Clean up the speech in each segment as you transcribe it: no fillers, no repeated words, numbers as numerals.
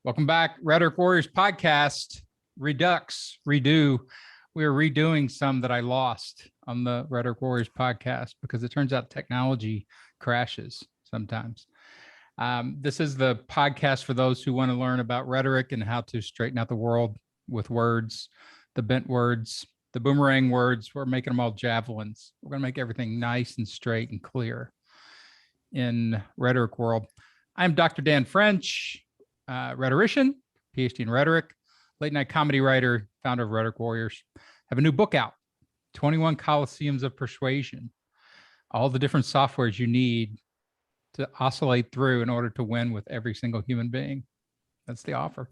Welcome back. Rhetoric Warriors podcast, Redux, Redo. We are redoing some that I lost on the Rhetoric Warriors podcast because it turns out technology crashes sometimes. This is the podcast for those who want to learn about rhetoric and how to straighten out the world with words, the bent words, the boomerang words. We're making them all javelins. We're going to make everything nice and straight and clear in rhetoric world. I'm Dr. Dan French, rhetorician, PhD in rhetoric, late night comedy writer, founder of Rhetoric Warriors. I have a new book out, 21 Coliseums of Persuasion, all the different softwares you need to oscillate through in order to win with every single human being. That's the offer.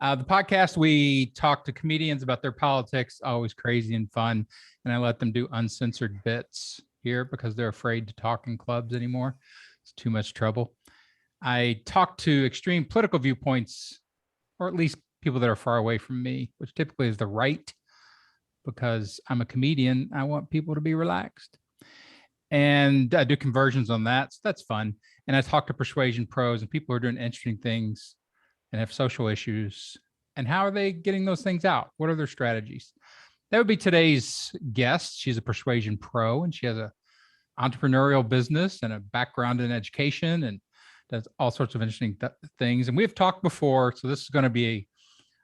The podcast, we talk to comedians about their politics, always crazy and fun, and I let them do uncensored bits here because they're afraid to talk in clubs anymore. It's too much trouble. I talk to extreme political viewpoints, or at least people that are far away from me, which typically is the right, because I'm a comedian. I want people to be relaxed. And I do conversions on that. So that's fun. And I talk to persuasion pros and people who are doing interesting things and have social issues. And how are they getting those things out? What are their strategies? That would be today's guest. She's a persuasion pro and she has a entrepreneurial business and a background in education and does all sorts of interesting things. And we've talked before, so this is going to be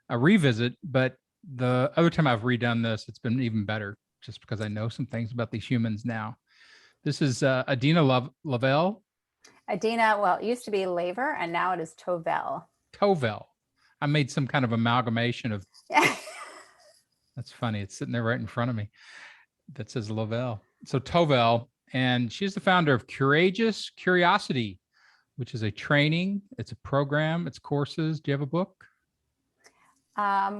a revisit, but the other time I've redone this, it's been even better just because I know some things about these humans now. This is Adina Tovell. Adina, well, it used to be Laver and now it is Tovell. Tovell. I made some kind of amalgamation of, that's funny. It's sitting there right in front of me. That says Lavelle. So Tovell, and she's the founder of Courageous Curiosity, which is a training. It's a program. It's courses. Do you have a book?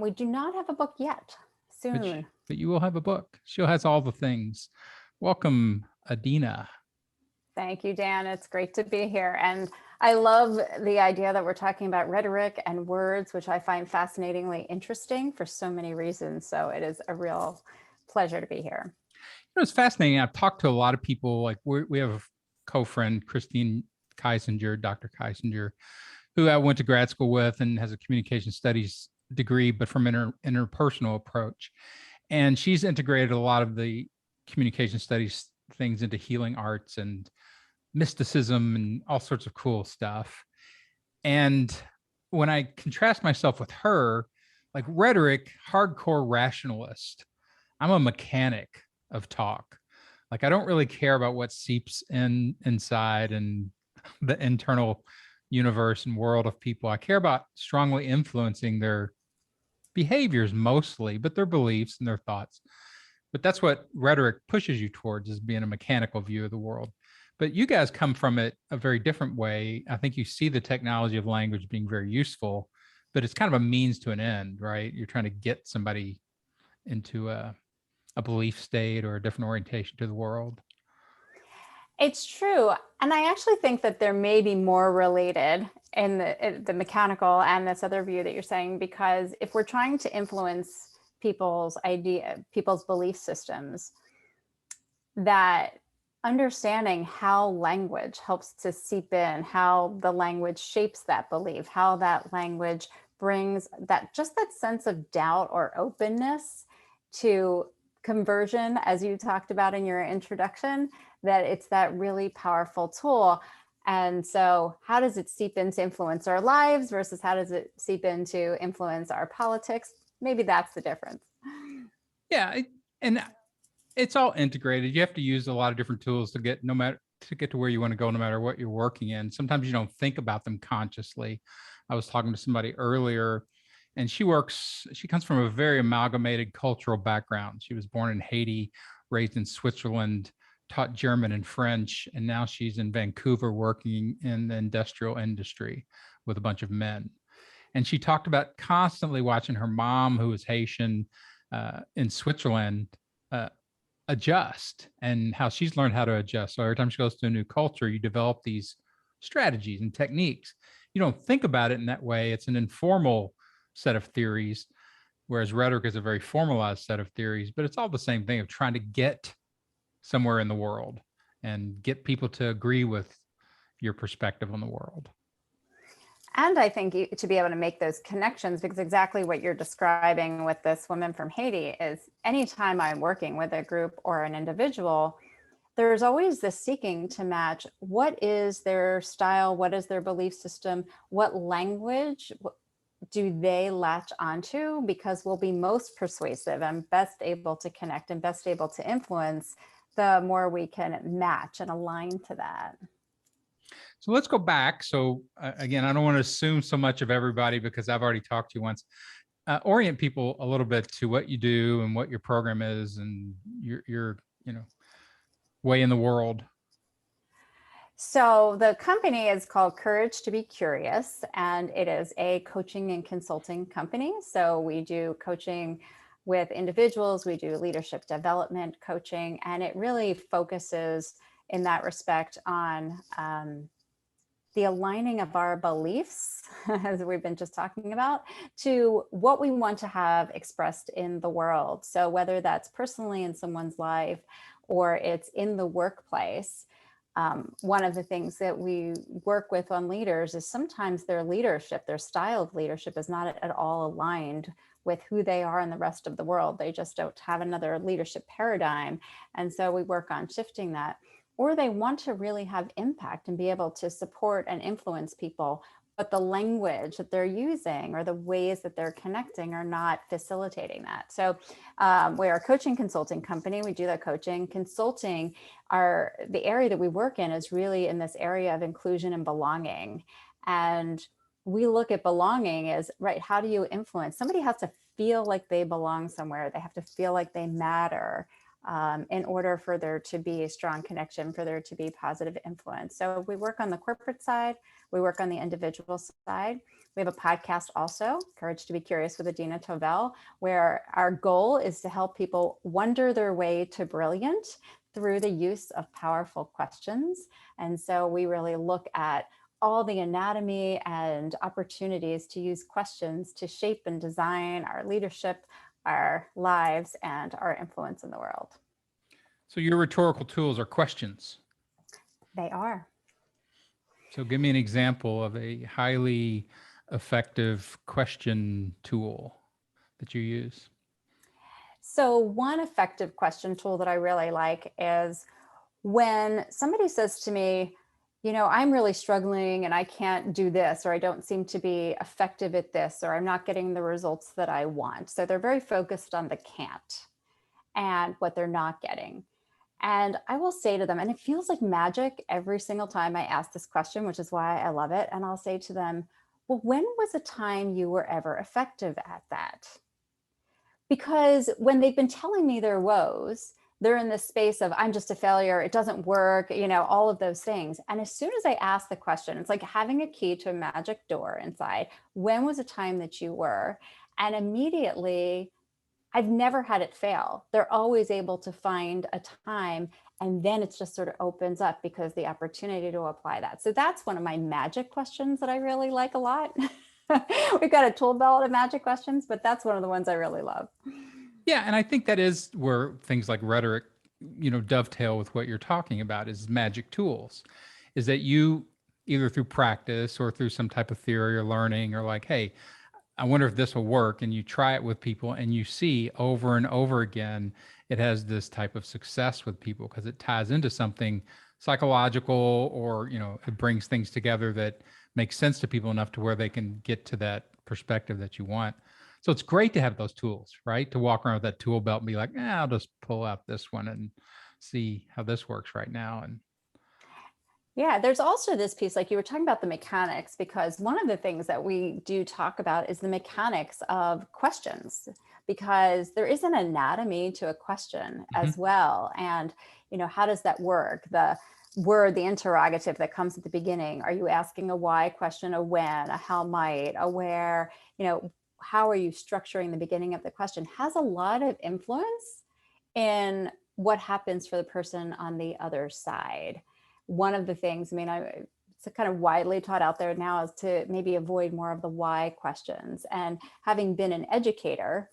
We do not have a book yet. Soon. But you will have a book. She has all the things. Welcome, Adina. Thank you, Dan. It's great to be here. And I love the idea that we're talking about rhetoric and words, which I find fascinatingly interesting for so many reasons. So it is a real pleasure to be here. You know, it's fascinating. I've talked to a lot of people. Like we have a co-friend, Christine Kaisinger, Dr. Kaisinger, who I went to grad school with and has a communication studies degree, but from interpersonal approach. And she's integrated a lot of the communication studies things into healing arts and mysticism and all sorts of cool stuff. And when I contrast myself with her, like rhetoric, hardcore rationalist, I'm a mechanic of talk. Like I don't really care about what seeps inside and the internal universe and world of people. I care about strongly influencing their behaviors mostly, but their beliefs and their thoughts. But that's what rhetoric pushes you towards, is being a mechanical view of the world. But you guys come from it a very different way. I think you see the technology of language being very useful, but it's kind of a means to an end, right? You're trying to get somebody into a belief state or a different orientation to the world. It's true. And I actually think that there may be more related in the mechanical and this other view that you're saying, because if we're trying to influence people's belief systems, that understanding how language helps to seep in, how the language shapes that belief, how that language brings that sense of doubt or openness to conversion, as you talked about in your introduction, that it's that really powerful tool. And so how does it seep in to influence our lives versus how does it seep in to influence our politics? Maybe that's the difference. Yeah, and it's all integrated. You have to use a lot of different tools to get to where you want to go, no matter what you're working in. Sometimes you don't think about them consciously. I was talking to somebody earlier, and she comes from a very amalgamated cultural background. She was born in Haiti, raised in Switzerland, taught German and French, and now she's in Vancouver working in the industrial industry with a bunch of men. And she talked about constantly watching her mom, who was Haitian, in Switzerland, adjust, and how she's learned how to adjust. So every time she goes to a new culture, you develop these strategies and techniques. You don't think about it in that way. It's an informal set of theories, whereas rhetoric is a very formalized set of theories, but it's all the same thing of trying to get somewhere in the world and get people to agree with your perspective on the world. And I think to be able to make those connections, because exactly what you're describing with this woman from Haiti is anytime I'm working with a group or an individual, there's always this seeking to match what is their style, what is their belief system, what language do they latch onto, because we'll be most persuasive and best able to connect and best able to influence the more we can match and align to that. So let's go back. So again, I don't want to assume so much of everybody because I've already talked to you once. Orient people a little bit to what you do and what your program is and your way in the world. So the company is called Courage to be Curious, and it is a coaching and consulting company. So we do coaching with individuals, we do leadership development coaching, and it really focuses in that respect on the aligning of our beliefs, as we've been just talking about, to what we want to have expressed in the world. So whether that's personally in someone's life or it's in the workplace, one of the things that we work with on leaders is sometimes their leadership, their style of leadership is not at all aligned with who they are in the rest of the world. They just don't have another leadership paradigm. And so we work on shifting that. Or they want to really have impact and be able to support and influence people, but the language that they're using or the ways that they're connecting are not facilitating that. So we're a coaching consulting company. We do that coaching. Consulting, the area that we work in is really in this area of inclusion and belonging. And we look at belonging as, right, how do you influence? Somebody has to feel like they belong somewhere. They have to feel like they matter. In order for there to be a strong connection, for there to be positive influence. So we work on the corporate side, we work on the individual side. We have a podcast also, Courage to be Curious with Adina Tovell, where our goal is to help people wonder their way to brilliant through the use of powerful questions. And so we really look at all the anatomy and opportunities to use questions to shape and design our leadership, our lives, and our influence in the world. So your rhetorical tools are questions. They are. So give me an example of a highly effective question tool that you use. So one effective question tool that I really like is when somebody says to me, I'm really struggling and I can't do this, or I don't seem to be effective at this, or I'm not getting the results that I want. So they're very focused on the can't and what they're not getting. And I will say to them, and it feels like magic every single time I ask this question, which is why I love it. And I'll say to them, well, when was a time you were ever effective at that? Because when they've been telling me their woes, they're in this space of, I'm just a failure, it doesn't work, all of those things. And as soon as I ask the question, it's like having a key to a magic door inside. When was a time that you were? And immediately, I've never had it fail. They're always able to find a time, and then it just sort of opens up because the opportunity to apply that. So that's one of my magic questions that I really like a lot. We've got a tool belt of magic questions, but that's one of the ones I really love. Yeah, and I think that is where things like rhetoric, dovetail with what you're talking about is magic tools. Is that you either through practice or through some type of theory or learning or like, hey, I wonder if this will work, and you try it with people and you see over and over again, it has this type of success with people because it ties into something psychological or, it brings things together that makes sense to people enough to where they can get to that perspective that you want. So it's great to have those tools, right? To walk around with that tool belt and be like, I'll just pull out this one and see how this works right now. And yeah, there's also this piece, like you were talking about the mechanics, because one of the things that we do talk about is the mechanics of questions, because there is an anatomy to a question as well. And, how does that work? The word, the interrogative that comes at the beginning, are you asking a why question, a when, a how might, a where, how are you structuring the beginning of the question has a lot of influence in what happens for the person on the other side. One of the things, it's kind of widely taught out there now, is to maybe avoid more of the why questions. And having been an educator,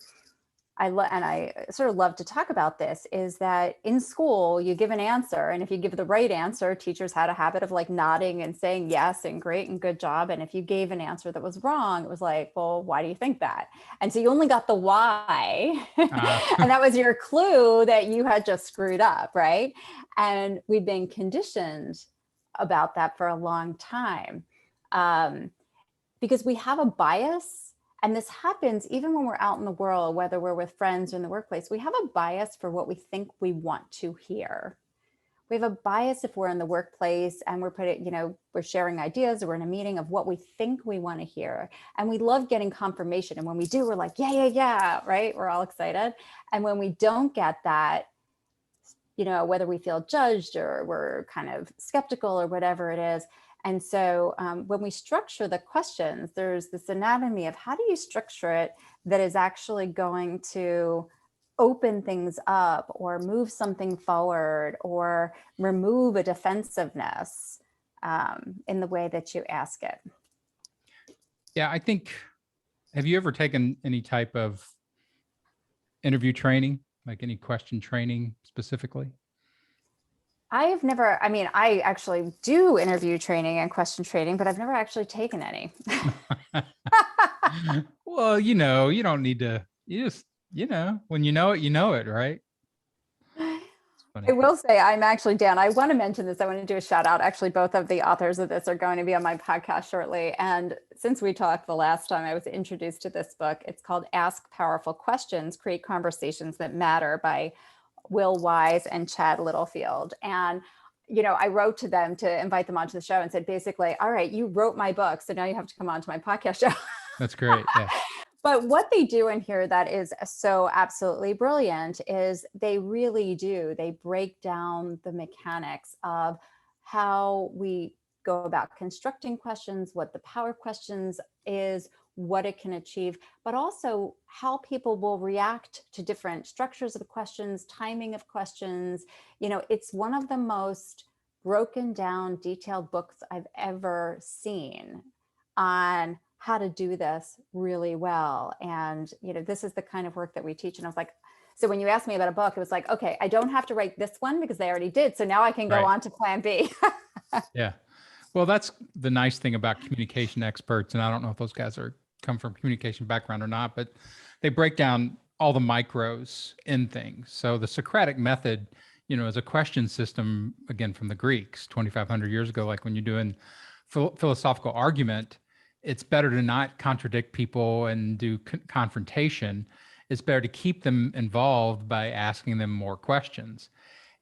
I sort of love to talk about this, is that in school you give an answer, and if you give the right answer, teachers had a habit of like nodding and saying yes and great and good job. And if you gave an answer that was wrong, it was like, well, why do you think that? And so you only got the why, and that was your clue that you had just screwed up, right? And we've been conditioned about that for a long time, because we have a bias. And this happens even when we're out in the world, whether we're with friends or in the workplace. We have a bias for what we think we want to hear. We have a bias if we're in the workplace and we're sharing ideas, or we're in a meeting, of what we think we want to hear. And we love getting confirmation. And when we do, we're like, yeah, right? We're all excited. And when we don't get that, whether we feel judged or we're kind of skeptical or whatever it is. And so when we structure the questions, there's this anatomy of how do you structure it that is actually going to open things up or move something forward or remove a defensiveness in the way that you ask it. Yeah, I think, have you ever taken any type of interview training, like any question training specifically? I actually do interview training and question training, but I've never actually taken any. Well, you don't need to, when you know it, right? I will say, I'm actually, Dan, I want to mention this. I want to do a shout out. Actually, both of the authors of this are going to be on my podcast shortly. And since we talked the last time, I was introduced to this book. It's called Ask Powerful Questions, Create Conversations That Matter by Will Wise and Chad Littlefield. And, I wrote to them to invite them onto the show and said, basically, all right, you wrote my book, so now you have to come onto my podcast show. That's great. Yeah. But what they do in here that is so absolutely brilliant is they really do. They break down the mechanics of how we go about constructing questions, what the power questions is, what it can achieve, but also how people will react to different structures of the questions, timing of questions. It's one of the most broken down, detailed books I've ever seen on how to do this really well. And, this is the kind of work that we teach. And I was like, so when you asked me about a book, it was like, okay, I don't have to write this one because they already did. So now I can go on to plan B. Yeah. Well, that's the nice thing about communication experts. And I don't know if those guys come from communication background or not, but they break down all the micros in things. So the Socratic method, is a question system, again, from the Greeks 2,500 years ago. Like when you're doing philosophical argument, it's better to not contradict people and do confrontation. It's better to keep them involved by asking them more questions.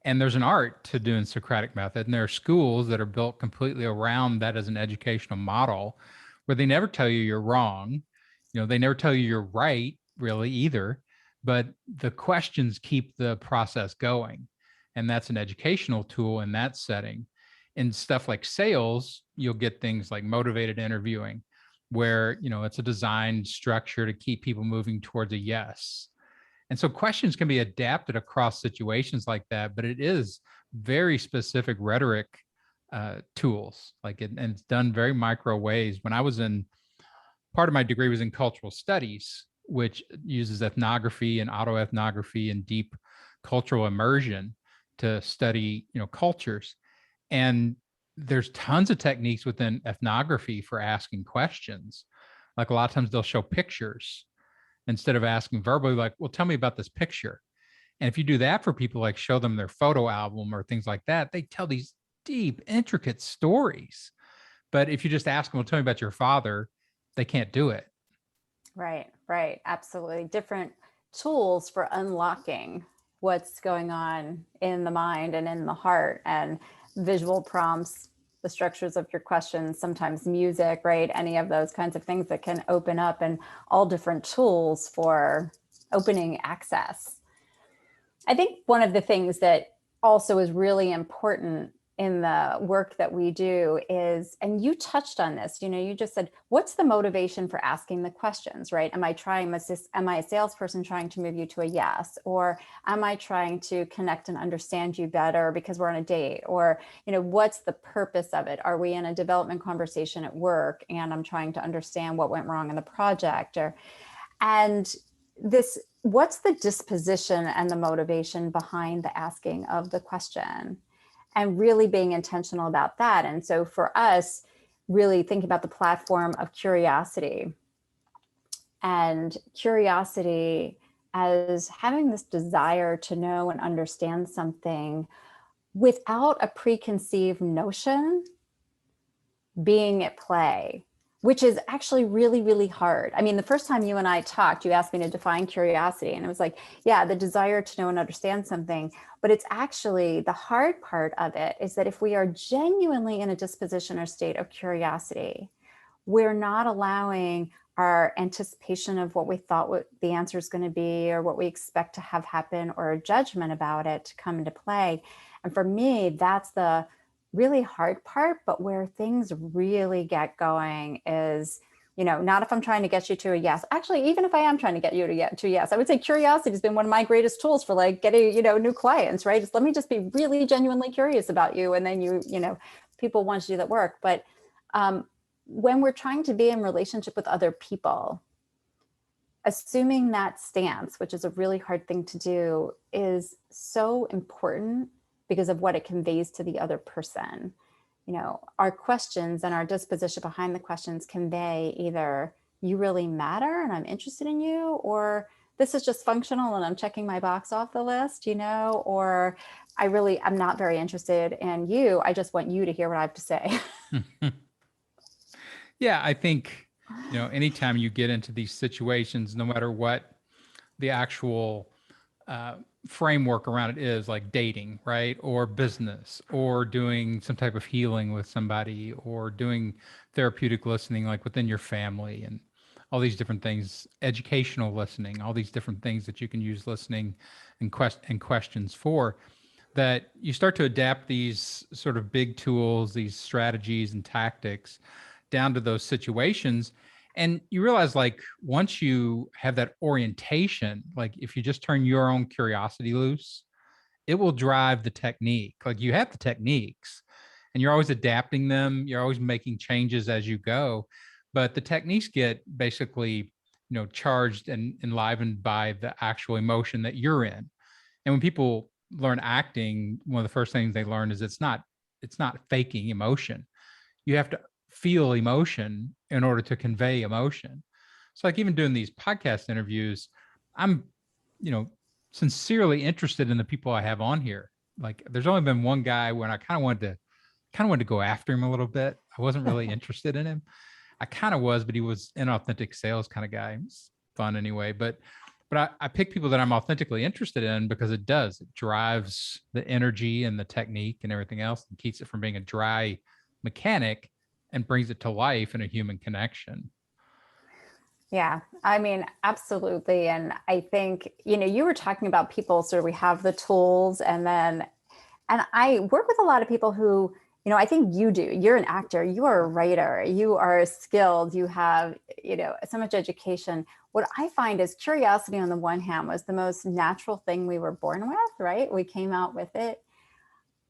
And there's an art to doing Socratic method. And there are schools that are built completely around that as an educational model, where they never tell you you're wrong. They never tell you you're right, really, either. But the questions keep the process going. And that's an educational tool in that setting. In stuff like sales, you'll get things like motivated interviewing, where, it's a designed structure to keep people moving towards a yes. And so questions can be adapted across situations like that, but it is very specific rhetoric tools, and it's done very micro ways. When I was part of my degree was in cultural studies, which uses ethnography and autoethnography and deep cultural immersion to study, cultures. And there's tons of techniques within ethnography for asking questions. Like a lot of times they'll show pictures instead of asking verbally, like, well, tell me about this picture. And if you do that for people, like show them their photo album or things like that, they tell these deep, intricate stories. But if you just ask them, well, tell me about your father, they can't do it. Right. Absolutely. Different tools for unlocking what's going on in the mind and in the heart, and visual prompts, the structures of your questions, sometimes music, right? Any of those kinds of things that can open up, and all different tools for opening access. I think one of the things that also is really important in the work that we do is, and you touched on this, you just said, what's the motivation for asking the questions, right? Am I a salesperson trying to move you to a yes? Or am I trying to connect and understand you better because we're on a date? Or, what's the purpose of it? Are we in a development conversation at work and I'm trying to understand what went wrong in the project? And this what's the disposition and the motivation behind the asking of the question, and really being intentional about that. And so for us, really thinking about the platform of curiosity, and curiosity as having this desire to know and understand something without a preconceived notion being at play, which is actually really, really hard. I mean, the first time you and I talked, you asked me to define curiosity, and it was like, yeah, the desire to know and understand something. But it's actually, the hard part of it is that if we are genuinely in a disposition or state of curiosity, we're not allowing our anticipation of what we thought what the answer is going to be, or what we expect to have happen, or a judgment about it to come into play. And for me, that's the really hard part. But where things really get going is, not if I'm trying to get you to a yes. Actually, even if I am trying to get you to a yes, I would say curiosity has been one of my greatest tools for like getting, new clients, right? Just let me just be really genuinely curious about you. And then people want to do that work. But when we're trying to be in relationship with other people, assuming that stance, which is a really hard thing to do, is so important because of what it conveys to the other person. Our questions and our disposition behind the questions convey either you really matter and I'm interested in you, or this is just functional and I'm checking my box off the list, or I'm not very interested in you. I just want you to hear what I have to say. Yeah, I think, anytime you get into these situations, no matter what the actual framework around it is, like dating, right? Or business, or doing some type of healing with somebody, or doing therapeutic listening, like within your family, and all these different things, educational listening, all these different things that you can use listening and questions for, that you start to adapt these sort of big tools, these strategies and tactics down to those situations. And you realize, like, once you have that orientation, like if you just turn your own curiosity loose, it will drive the technique. Like, you have the techniques and you're always adapting them. You're always making changes as you go. But the techniques get basically, charged and enlivened by the actual emotion that you're in. And when people learn acting, one of the first things they learn is it's not faking emotion. You have to feel emotion in order to convey emotion. So like even doing these podcast interviews, I'm, sincerely interested in the people I have on here. Like there's only been one guy when I kind of wanted to go after him a little bit. I wasn't really interested in him. I kind of was, but he was an authentic sales kind of guy. It's fun anyway. But I pick people that I'm authentically interested in because it drives the energy and the technique and everything else, and keeps it from being a dry mechanic and brings it to life in a human connection. Yeah, I mean, absolutely. And I think, you were talking about people, so we have the tools, and I work with a lot of people who, I think you're an actor, you are a writer, you are skilled, you have, so much education. What I find is curiosity on the one hand was the most natural thing we were born with, right? We came out with it.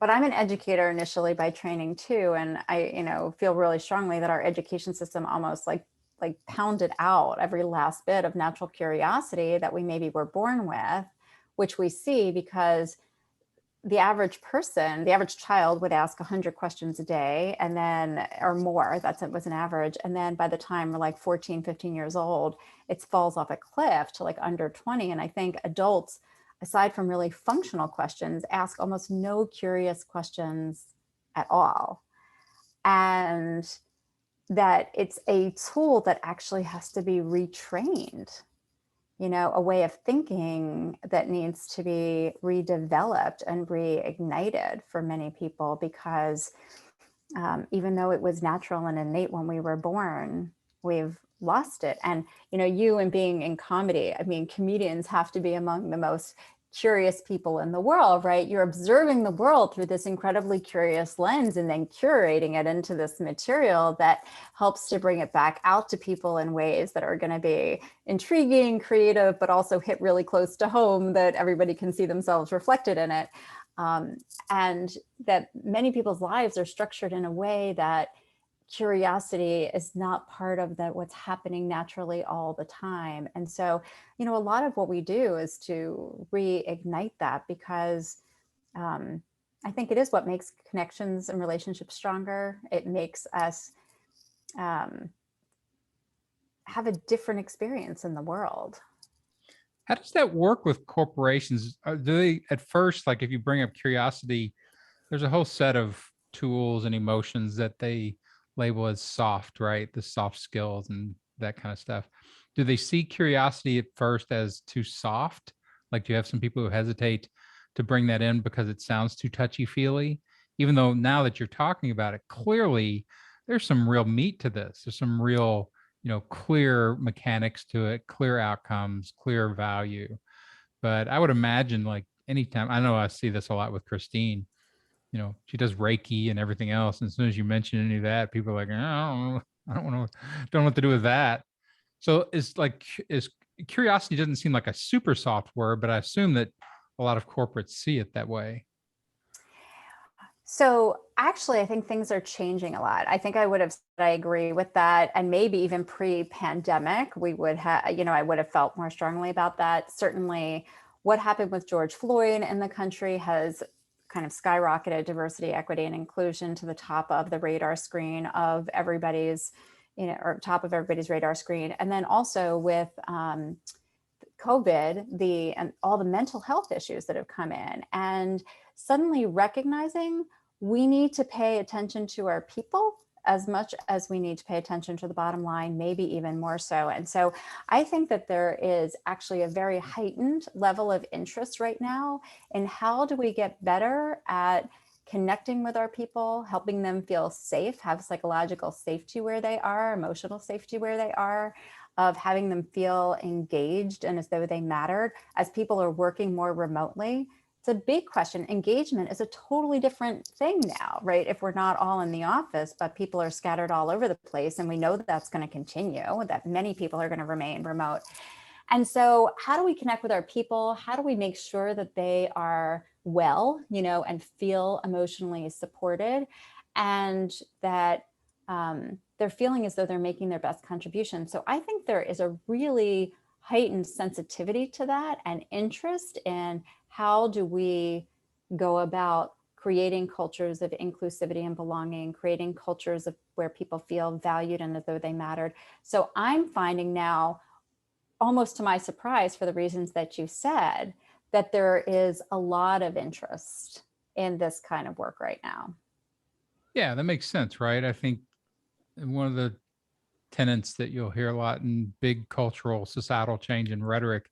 But I'm an educator initially by training too. And I, feel really strongly that our education system almost like pounded out every last bit of natural curiosity that we maybe were born with, which we see because the average person, the average child would ask 100 questions a day, and then, or more, it was an average. And then by the time we're like 14, 15 years old, it falls off a cliff to like under 20. And I think adults, aside from really functional questions, ask almost no curious questions at all. And that it's a tool that actually has to be retrained, a way of thinking that needs to be redeveloped and reignited for many people, because even though it was natural and innate when we were born, we've lost it. And, you and being in comedy, I mean, comedians have to be among the most curious people in the world, right? You're observing the world through this incredibly curious lens and then curating it into this material that helps to bring it back out to people in ways that are going to be intriguing, creative, but also hit really close to home, that everybody can see themselves reflected in it. And that many people's lives are structured in a way that curiosity is not part of what's happening naturally all the time. And so, a lot of what we do is to reignite that, because I think it is what makes connections and relationships stronger. It makes us have a different experience in the world. How does that work with corporations? Do they at first, like if you bring up curiosity, there's a whole set of tools and emotions that they label as soft, right? The soft skills and that kind of stuff. Do they see curiosity at first as too soft? Like, do you have some people who hesitate to bring that in because it sounds too touchy-feely? Even though now that you're talking about it, clearly there's some real meat to this. There's some real, clear mechanics to it, clear outcomes, clear value. But I would imagine, like, anytime, I know I see this a lot with Christine, she does Reiki and everything else. And as soon as you mention any of that, people are like, oh, I don't know what to do with that. So is curiosity doesn't seem like a super soft word, but I assume that a lot of corporates see it that way. So actually, I think things are changing a lot. I think I would have said I agree with that. And maybe even pre-pandemic, we would have, I would have felt more strongly about that. Certainly what happened with George Floyd in the country has kind of skyrocketed diversity, equity, and inclusion to the top of the radar screen of everybody's, or top of everybody's radar screen. And then also with COVID, and all the mental health issues that have come in, and suddenly recognizing we need to pay attention to our people as much as we need to pay attention to the bottom line, maybe even more so. And so I think that there is actually a very heightened level of interest right now in how do we get better at connecting with our people, helping them feel safe, have psychological safety where they are, emotional safety where they are, of having them feel engaged and as though they mattered as people are working more remotely. It's a big question. Engagement is a totally different thing now, right? If we're not all in the office, but people are scattered all over the place, and we know that that's going to continue, that many people are going to remain remote. And so how do we connect with our people? How do we make sure that they are well, and feel emotionally supported, and that they're feeling as though they're making their best contribution? So I think there is a really heightened sensitivity to that and interest in how do we go about creating cultures of inclusivity and belonging, creating cultures of where people feel valued and as though they mattered. So I'm finding now, almost to my surprise, for the reasons that you said, that there is a lot of interest in this kind of work right now. Yeah, that makes sense, right? I think one of the tenets that you'll hear a lot in big cultural societal change and rhetoric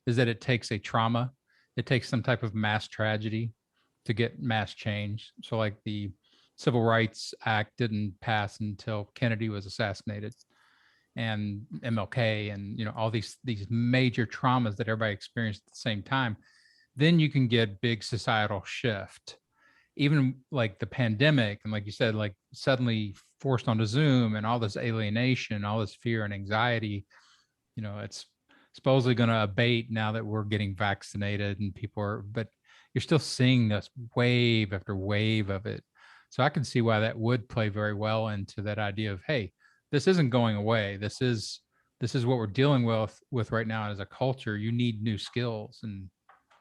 is that it takes a trauma, it takes some type of mass tragedy to get mass change. So like the Civil Rights Act didn't pass until Kennedy was assassinated, and MLK, and all these major traumas that everybody experienced at the same time. Then you can get big societal shift. Even like the pandemic, and like you said, like suddenly forced onto Zoom and all this alienation, all this fear and anxiety, it's supposedly going to abate now that we're getting vaccinated and people are, but you're still seeing this wave after wave of it. So I can see why that would play very well into that idea of, hey, this isn't going away. This is what we're dealing with right now as a culture. You need new skills and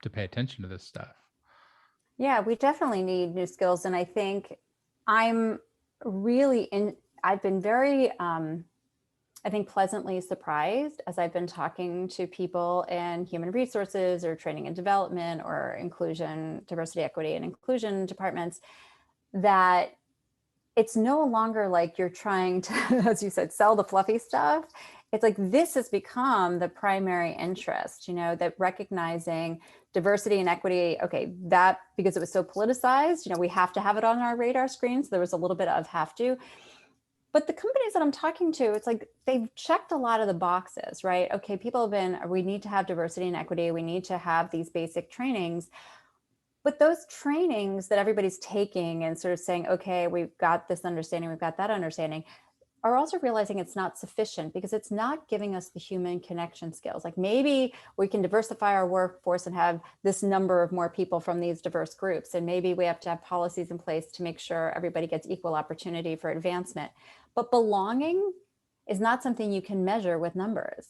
to pay attention to this stuff. Yeah, we definitely need new skills. And I think I'm I've been very, I think, pleasantly surprised as I've been talking to people in human resources or training and development or inclusion, diversity, equity, and inclusion departments, that it's no longer like you're trying to, as you said, sell the fluffy stuff. It's like this has become the primary interest, that recognizing diversity and equity, okay, that because it was so politicized, we have to have it on our radar screen. So there was a little bit of have to. But the companies that I'm talking to, it's like they've checked a lot of the boxes, right? Okay, we need to have diversity and equity. We need to have these basic trainings. But those trainings that everybody's taking and sort of saying, okay, we've got this understanding, we've got that understanding, are also realizing it's not sufficient because it's not giving us the human connection skills. Like maybe we can diversify our workforce and have this number of more people from these diverse groups. And maybe we have to have policies in place to make sure everybody gets equal opportunity for advancement. But belonging is not something you can measure with numbers.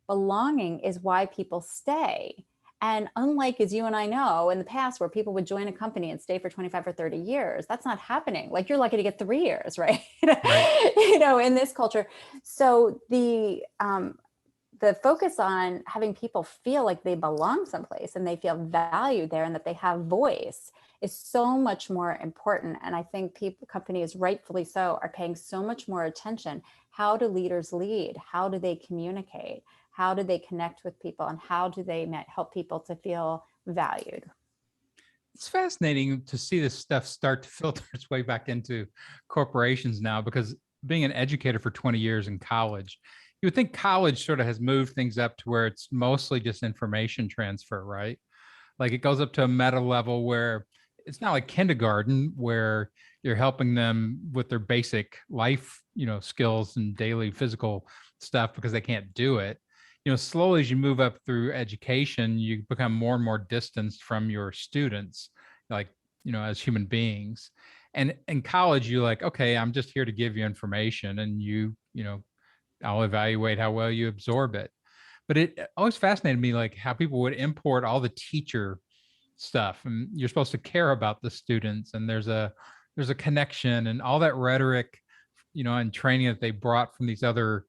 Belonging is why people stay. And unlike, as you and I know, in the past where people would join a company and stay for 25 or 30 years, that's not happening. Like, you're lucky to get 3 years, right? Right. You know, in this culture. So the focus on having people feel like they belong someplace and they feel valued there and that they have voice is so much more important. And I think companies, rightfully so, are paying so much more attention. How do leaders lead? How do they communicate? How do they connect with people? And how do they help people to feel valued? It's fascinating to see this stuff start to filter its way back into corporations now, because being an educator for 20 years in college, you would think college sort of has moved things up to where it's mostly just information transfer, right? Like, it goes up to a meta level where it's not like kindergarten where you're helping them with their basic life, skills and daily physical stuff because they can't do it. Slowly as you move up through education, you become more and more distanced from your students, like, as human beings. And in college, you're like, okay, I'm just here to give you information, and I'll evaluate how well you absorb it. But it always fascinated me, like, how people would import all the teacher stuff, and you're supposed to care about the students, and there's a connection, and all that rhetoric, and training that they brought from these other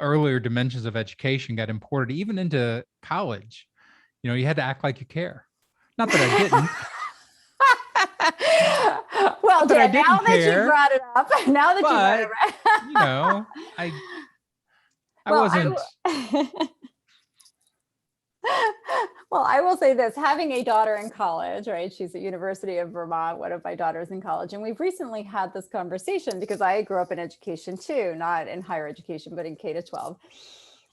earlier dimensions of education got imported even into college. You had to act like you care. Not that I didn't. Well, that I Dan, didn't now that you care, brought it up, now that you brought it up, I wasn't. Well, I will say this, having a daughter in college, right? She's at University of Vermont, one of my daughters in college. And we've recently had this conversation because I grew up in education too, not in higher education, but in K to 12.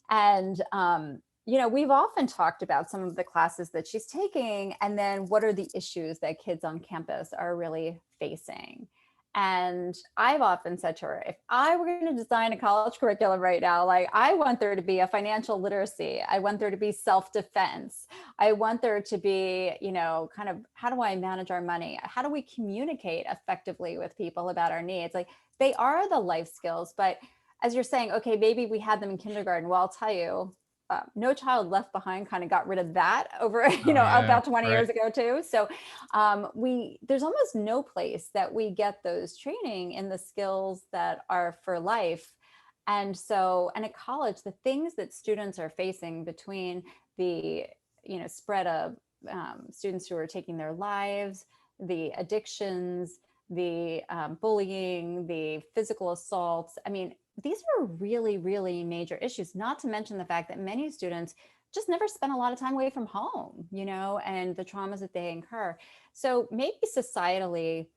And, we've often talked about some of the classes that she's taking, and then what are the issues that kids on campus are really facing. And I've often said to her, if I were going to design a college curriculum right now, like, I want there to be a financial literacy. I want there to be self-defense. I want there to be, kind of, how do I manage our money? How do we communicate effectively with people about our needs? Like, they are the life skills. But as you're saying, okay, maybe we had them in kindergarten. Well, I'll tell you, No Child Left Behind kind of got rid of that over, about 20 years ago too. So there's almost no place that we get those training in the skills that are for life. And at college, the things that students are facing between the, spread of students who are taking their lives, the addictions, the bullying, the physical assaults. I mean, these are really, really major issues, not to mention the fact that many students just never spend a lot of time away from home, and the traumas that they incur. So maybe societally,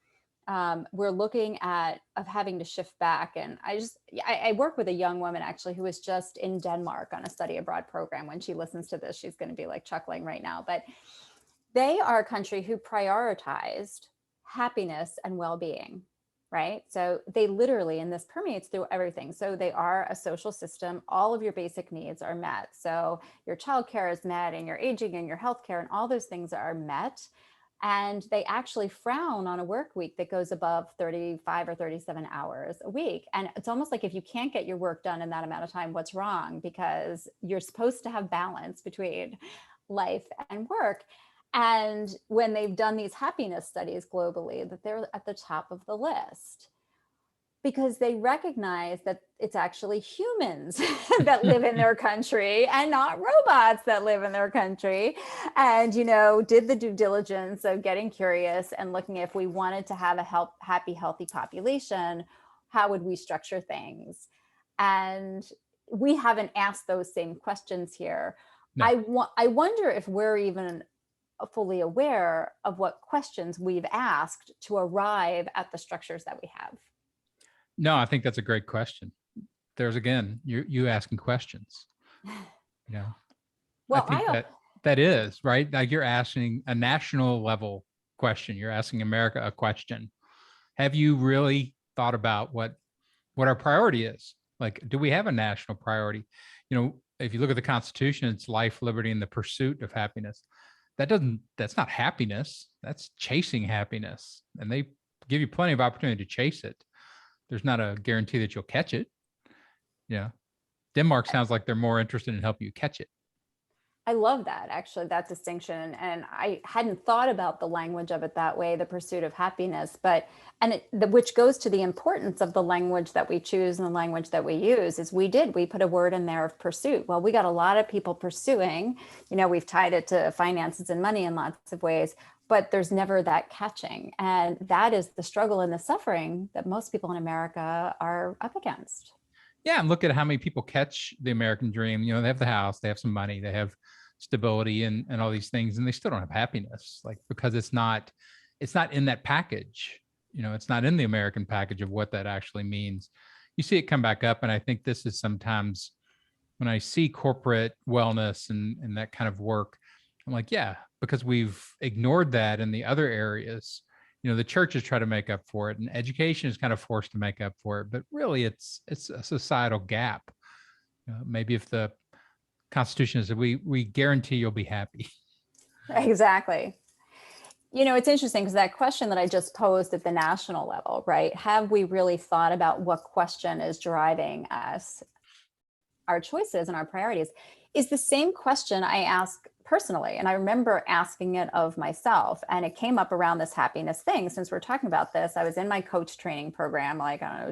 we're looking at having to shift back. And I work with a young woman actually who was just in Denmark on a study abroad program. When she listens to this, she's going to be like chuckling right now, but they are a country who prioritized happiness and well-being. Right? So they literally, and this permeates through everything. So they are a social system. All of your basic needs are met. So your childcare is met, and your aging and your healthcare and all those things are met. And they actually frown on a work week that goes above 35 or 37 hours a week. And it's almost like, if you can't get your work done in that amount of time, what's wrong? Because you're supposed to have balance between life and work. And when they've done these happiness studies globally, that they're at the top of the list, because they recognize that it's actually humans that live in their country and not robots that live in their country. And, did the due diligence of getting curious and looking, if we wanted to have a happy, healthy population, how would we structure things? And we haven't asked those same questions here. No. I wonder if we're even fully aware of what questions we've asked to arrive at the structures that we have. No, I think that's a great question. There's, again, you asking questions. Well, I think that is right. Like, you're asking a national level question. You're asking America a question. Have you really thought about what our priority is? Like, do we have a national priority? If you look at the Constitution, it's life, liberty, and the pursuit of happiness. That's not happiness. That's chasing happiness. And they give you plenty of opportunity to chase it. there's not a guarantee that you'll catch it. Yeah. Denmark sounds like they're more interested in helping you catch it. I love that, actually, that distinction. And I hadn't thought about the language of it that way, the pursuit of happiness, which goes to the importance of the language that we choose and the language that we use is we put a word in there of pursuit. Well, we got a lot of people pursuing, we've tied it to finances and money in lots of ways, but there's never that catching. And that is the struggle and the suffering that most people in America are up against. Yeah, and look at how many people catch the American dream. They have the house, they have some money, they have stability and all these things, and they still don't have happiness, like, because it's not in that package. It's not in the American package of what that actually means. You see it come back up, and I think this is sometimes when I see corporate wellness and that kind of work, I'm like, yeah, because we've ignored that in the other areas. The churches try to make up for it, and education is kind of forced to make up for it. But really, it's a societal gap. Maybe if the Constitution is that we guarantee you'll be happy. Exactly. It's interesting because that question that I just posed at the national level, right? Have we really thought about what question is driving us, our choices and our priorities, is the same question I ask personally. And I remember asking it of myself, and it came up around this happiness thing. Since we're talking about this, I was in my coach training program,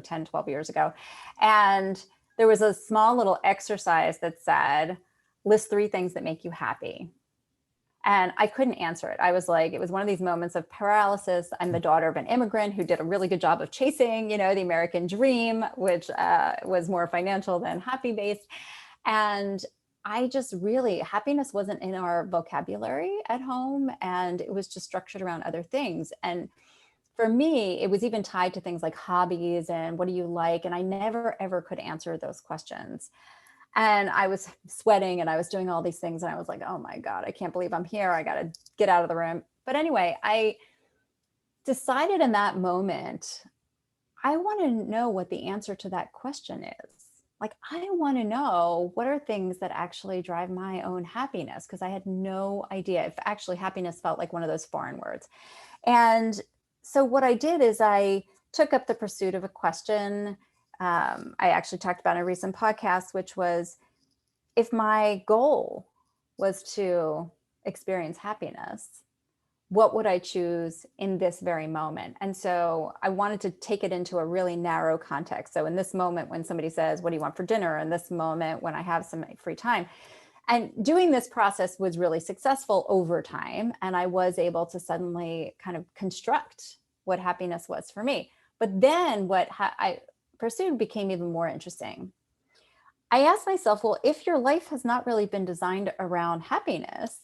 10, 12 years ago. And there was a small little exercise that said, list 3 things that make you happy. And I couldn't answer it. I was like, it was one of these moments of paralysis. I'm the daughter of an immigrant who did a really good job of chasing, the American dream, which was more financial than happy based. And I just happiness wasn't in our vocabulary at home, and it was just structured around other things. And for me, it was even tied to things like hobbies and what do you like? And I never, ever could answer those questions. And I was sweating and I was doing all these things. And I was like, oh my God, I can't believe I'm here. I got to get out of the room. But anyway, I decided in that moment, I want to know what the answer to that question is. Like, I want to know what are things that actually drive my own happiness, because I had no idea if actually happiness felt like one of those foreign words. And so what I did is I took up the pursuit of a question. I actually talked about in a recent podcast, which was, if my goal was to experience happiness, what would I choose in this very moment? And so I wanted to take it into a really narrow context. So in this moment, when somebody says, what do you want for dinner? In this moment, when I have some free time. And doing this process was really successful over time. And I was able to suddenly kind of construct what happiness was for me. But then what I pursued became even more interesting. I asked myself, well, if your life has not really been designed around happiness,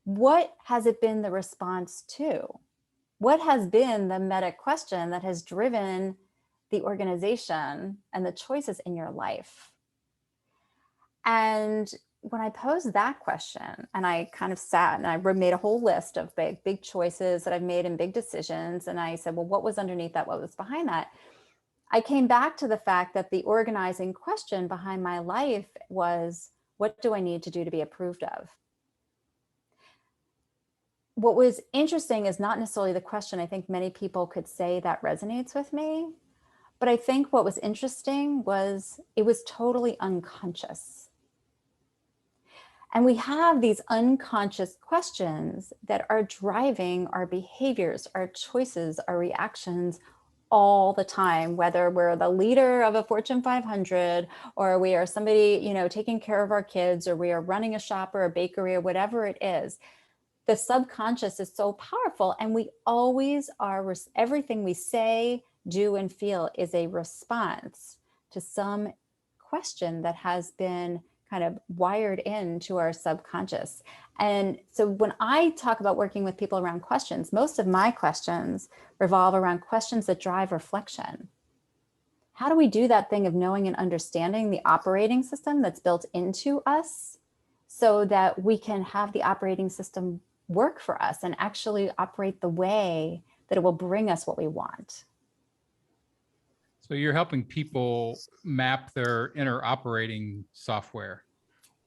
what has it been the response to? What has been the meta question that has driven the organization and the choices in your life? And when I posed that question, and I kind of sat and I made a whole list of big choices that I've made and big decisions. And I said, well, what was underneath that? What was behind that? I came back to the fact that the organizing question behind my life was, what do I need to do to be approved of? What was interesting is not necessarily the question. I think many people could say that resonates with me, but I think what was interesting was it was totally unconscious. And we have these unconscious questions that are driving our behaviors, our choices, our reactions all the time, whether we're the leader of a Fortune 500, or we are somebody, taking care of our kids, or we are running a shop or a bakery or whatever it is. The subconscious is so powerful, and we always are, everything we say, do, and feel is a response to some question that has been kind of wired into our subconscious. And so when I talk about working with people around questions, most of my questions revolve around questions that drive reflection. How do we do that thing of knowing and understanding the operating system that's built into us so that we can have the operating system work for us and actually operate the way that it will bring us what we want? So you're helping people map their inner operating software.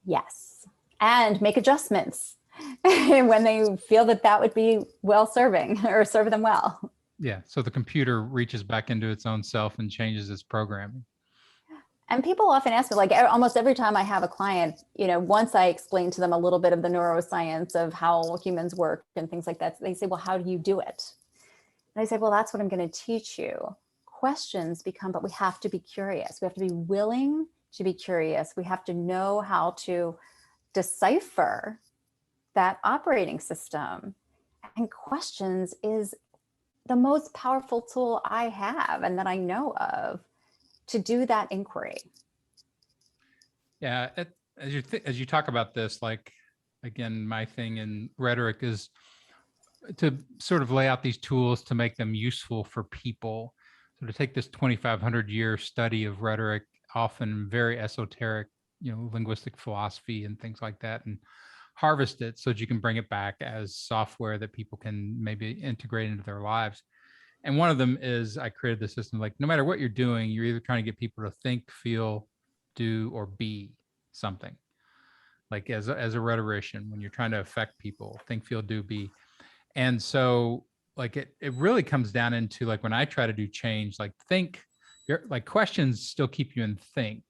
Yes. And make adjustments when they feel that would be well serving or serve them well. Yeah. So the computer reaches back into its own self and changes its programming. And people often ask me, like almost every time I have a client, once I explain to them a little bit of the neuroscience of how humans work and things like that, they say, well, how do you do it? And I say, well, that's what I'm going to teach you. Questions become, but we have to be curious. We have to be willing to be curious. We have to know how to decipher that operating system. And questions is the most powerful tool I have and that I know of to do that inquiry. Yeah. As you talk about this, like, again, my thing in rhetoric is to sort of lay out these tools to make them useful for people. So to take this 2,500-year study of rhetoric, often very esoteric, linguistic philosophy and things like that, and harvest it so that you can bring it back as software that people can maybe integrate into their lives. And one of them is I created the system, like, no matter what you're doing, you're either trying to get people to think, feel, do, or be something. Like as a rhetorician, when you're trying to affect people, think, feel, do, be. And so like it really comes down into, like, when I try to do change, like like questions still keep you in think.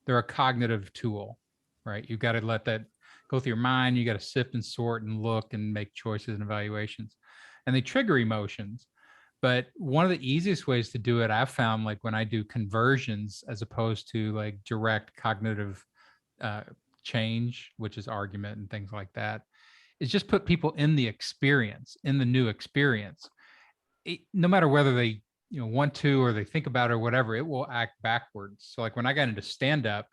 They're a cognitive tool, right? You've got to let that go through your mind. You got to sift and sort and look and make choices and evaluations. And they trigger emotions. But one of the easiest ways to do it, I've found, like when I do conversions as opposed to like direct cognitive uh, change, which is argument and things like that, is just put people in the experience, in the new experience. No matter whether they want to or they think about it or whatever, it will act backwards. So like when I got into stand up,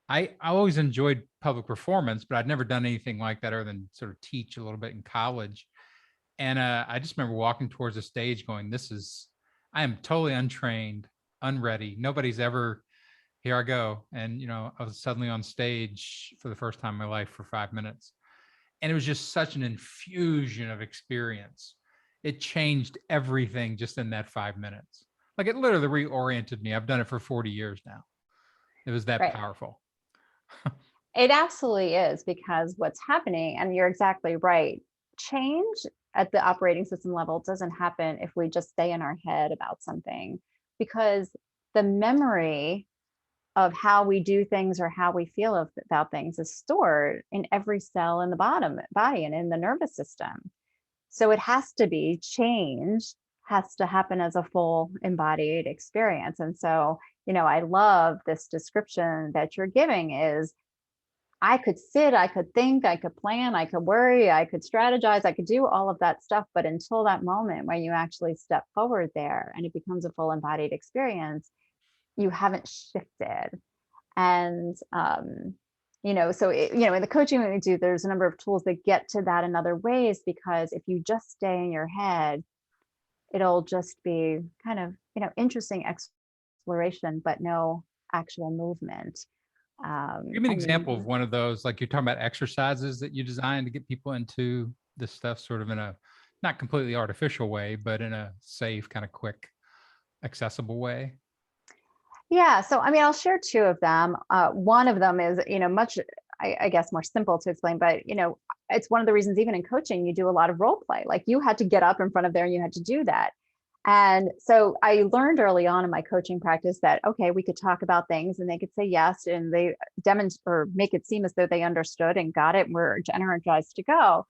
I always enjoyed public performance, but I'd never done anything like that other than sort of teach a little bit in college. And I just remember walking towards the stage going, I am totally untrained, unready. Nobody's ever, here I go. And, I was suddenly on stage for the first time in my life for 5 minutes. And it was just such an infusion of experience. It changed everything just in that 5 minutes. Like it literally reoriented me. I've done it for 40 years now. It was that Right. powerful. It absolutely is, because what's happening, and you're exactly right, change at the operating system level doesn't happen if we just stay in our head about something, because the memory of how we do things or how we feel about things is stored in every cell in the body and in the nervous system. So it has to be change, has to happen as a full embodied experience. And so, I love this description that you're giving is, I could sit, I could think, I could plan, I could worry, I could strategize, I could do all of that stuff. But until that moment when you actually step forward there and it becomes a full embodied experience, you haven't shifted. And, so, in the coaching that we do, there's a number of tools that get to that in other ways, because if you just stay in your head, it'll just be kind of, interesting exploration, but no actual movement. Give me an example of And one of those, like you're talking about exercises that you designed to get people into this stuff sort of in a not completely artificial way, but in a safe, kind of quick, accessible way. yeah, so I'll share two of them. One of them is, much, I guess, more simple to explain, but it's one of the reasons even in coaching you do a lot of role play. Like you had to get up in front of there and you had to do that. And so I learned early on in my coaching practice that, okay, we could talk about things and they could say yes, and they demonstrate or make it seem as though they understood and got it and were energized to go,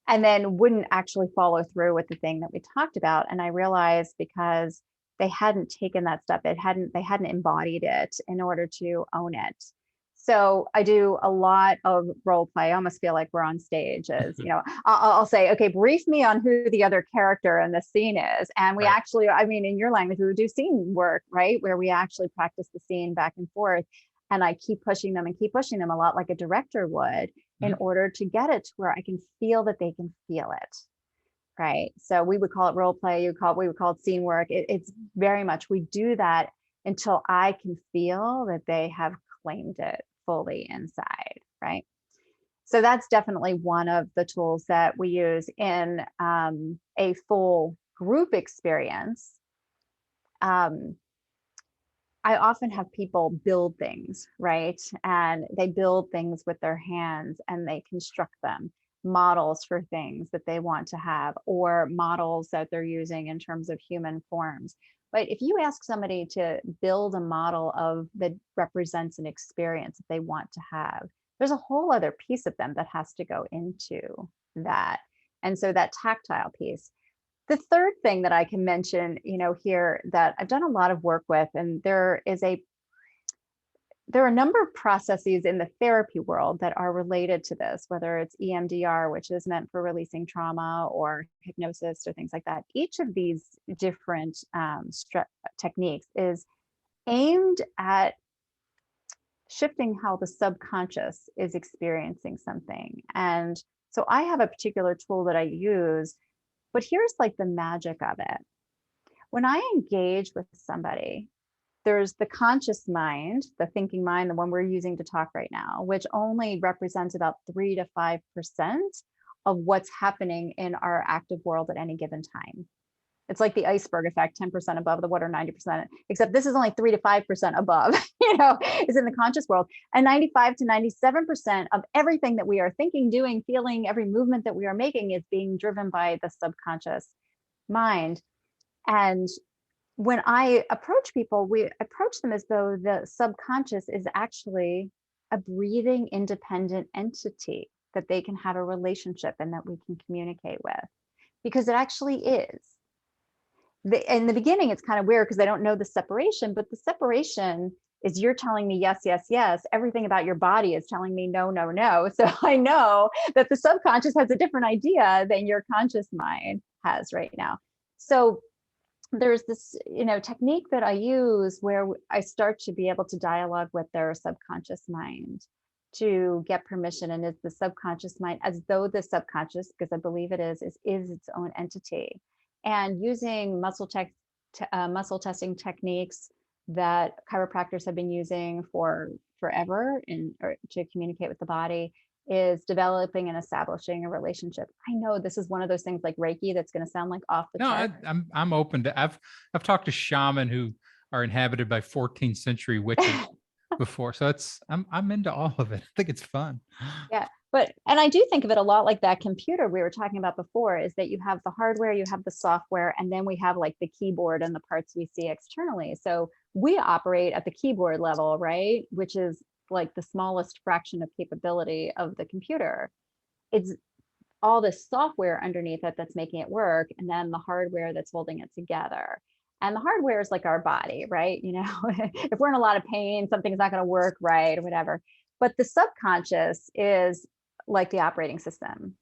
and then wouldn't actually follow through with the thing that we talked about. And I realized because they hadn't taken that step, they hadn't embodied it in order to own it. So I do a lot of role play. I almost feel like we're on stage as, I'll say, okay, brief me on who the other character in the scene is. And we Right. actually, in your language, we would do scene work, right? Where we actually practice the scene back and forth. And I keep pushing them a lot like a director would, in Mhm. order to get it to where I can feel that they can feel it. Right. So we would call it role play. We would call it scene work. It's very much, we do that until I can feel that they have claimed it fully inside. Right. So that's definitely one of the tools that we use in a full group experience. I often have people build things, right? And they build things with their hands and they construct them. models for things that they want to have, or models that they're using in terms of human forms. But if you ask somebody to build a model of that represents an experience that they want to have, there's a whole other piece of them that has to go into that. And so that tactile piece. The third thing that I can mention, here that I've done a lot of work with, and there are a number of processes in the therapy world that are related to this, whether it's EMDR, which is meant for releasing trauma, or hypnosis or things like that. Each of these different techniques is aimed at shifting how the subconscious is experiencing something. And so I have a particular tool that I use, but here's like the magic of it. When I engage with somebody, there's the conscious mind, the thinking mind, the one we're using to talk right now, which only represents about 3 to 5% of what's happening in our active world at any given time. It's like the iceberg effect, 10% above the water, 90%, except this is only 3 to 5% above, is in the conscious world. And 95 to 97% of everything that we are thinking, doing, feeling, every movement that we are making is being driven by the subconscious mind. And when I approach people, we approach them as though the subconscious is actually a breathing, independent entity that they can have a relationship and that we can communicate with, because it actually is. In the beginning, it's kind of weird because they don't know the separation, but the separation is you're telling me yes, yes, yes. Everything about your body is telling me no, no, no. So I know that the subconscious has a different idea than your conscious mind has right now. So there's this, technique that I use where I start to be able to dialogue with their subconscious mind to get permission. And it's the subconscious mind, as though the subconscious, because I believe it is its own entity. And using muscle testing techniques that chiropractors have been using for forever to communicate with the body, is developing and establishing a relationship. I know this is one of those things like Reiki that's going to sound like off the chart. I'm open to. I've talked to shaman who are inhabited by 14th century witches before, so I'm into all of it. I think it's fun. Yeah, and I do think of it a lot like that computer we were talking about before, is that you have the hardware, you have the software, and then we have like the keyboard and the parts we see externally. So we operate at the keyboard level, right? Which is like the smallest fraction of capability of the computer. It's all this software underneath it that's making it work, and then the hardware that's holding it together. And the hardware is like our body, right? If we're in a lot of pain, something's not going to work right or whatever. But the subconscious is like the operating system.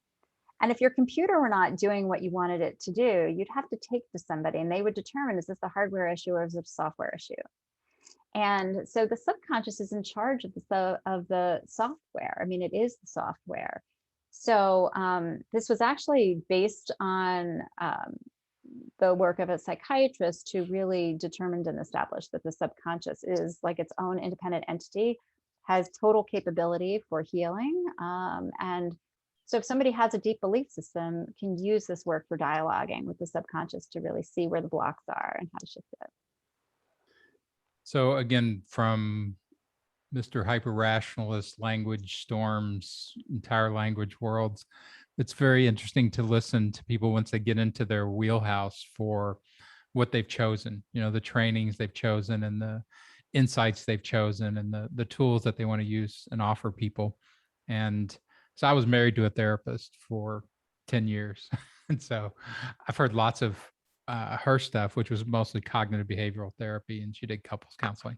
And if your computer were not doing what you wanted it to do, you'd have to take to somebody and they would determine, is this a hardware issue or is it a software issue? And so the subconscious is in charge of the software. I mean, it is the software. So this was actually based on the work of a psychiatrist who really determined and established that the subconscious is like its own independent entity, has total capability for healing. And so if somebody has a deep belief system, can use this work for dialoguing with the subconscious to really see where the blocks are and how to shift it. So again, from Mr. Hyper-Rationalist, language storms, entire language worlds, it's very interesting to listen to people once they get into their wheelhouse for what they've chosen, the trainings they've chosen and the insights they've chosen and the tools that they want to use and offer people. And so I was married to a therapist for 10 years. And so I've heard lots of her stuff, which was mostly cognitive behavioral therapy, and she did couples counseling.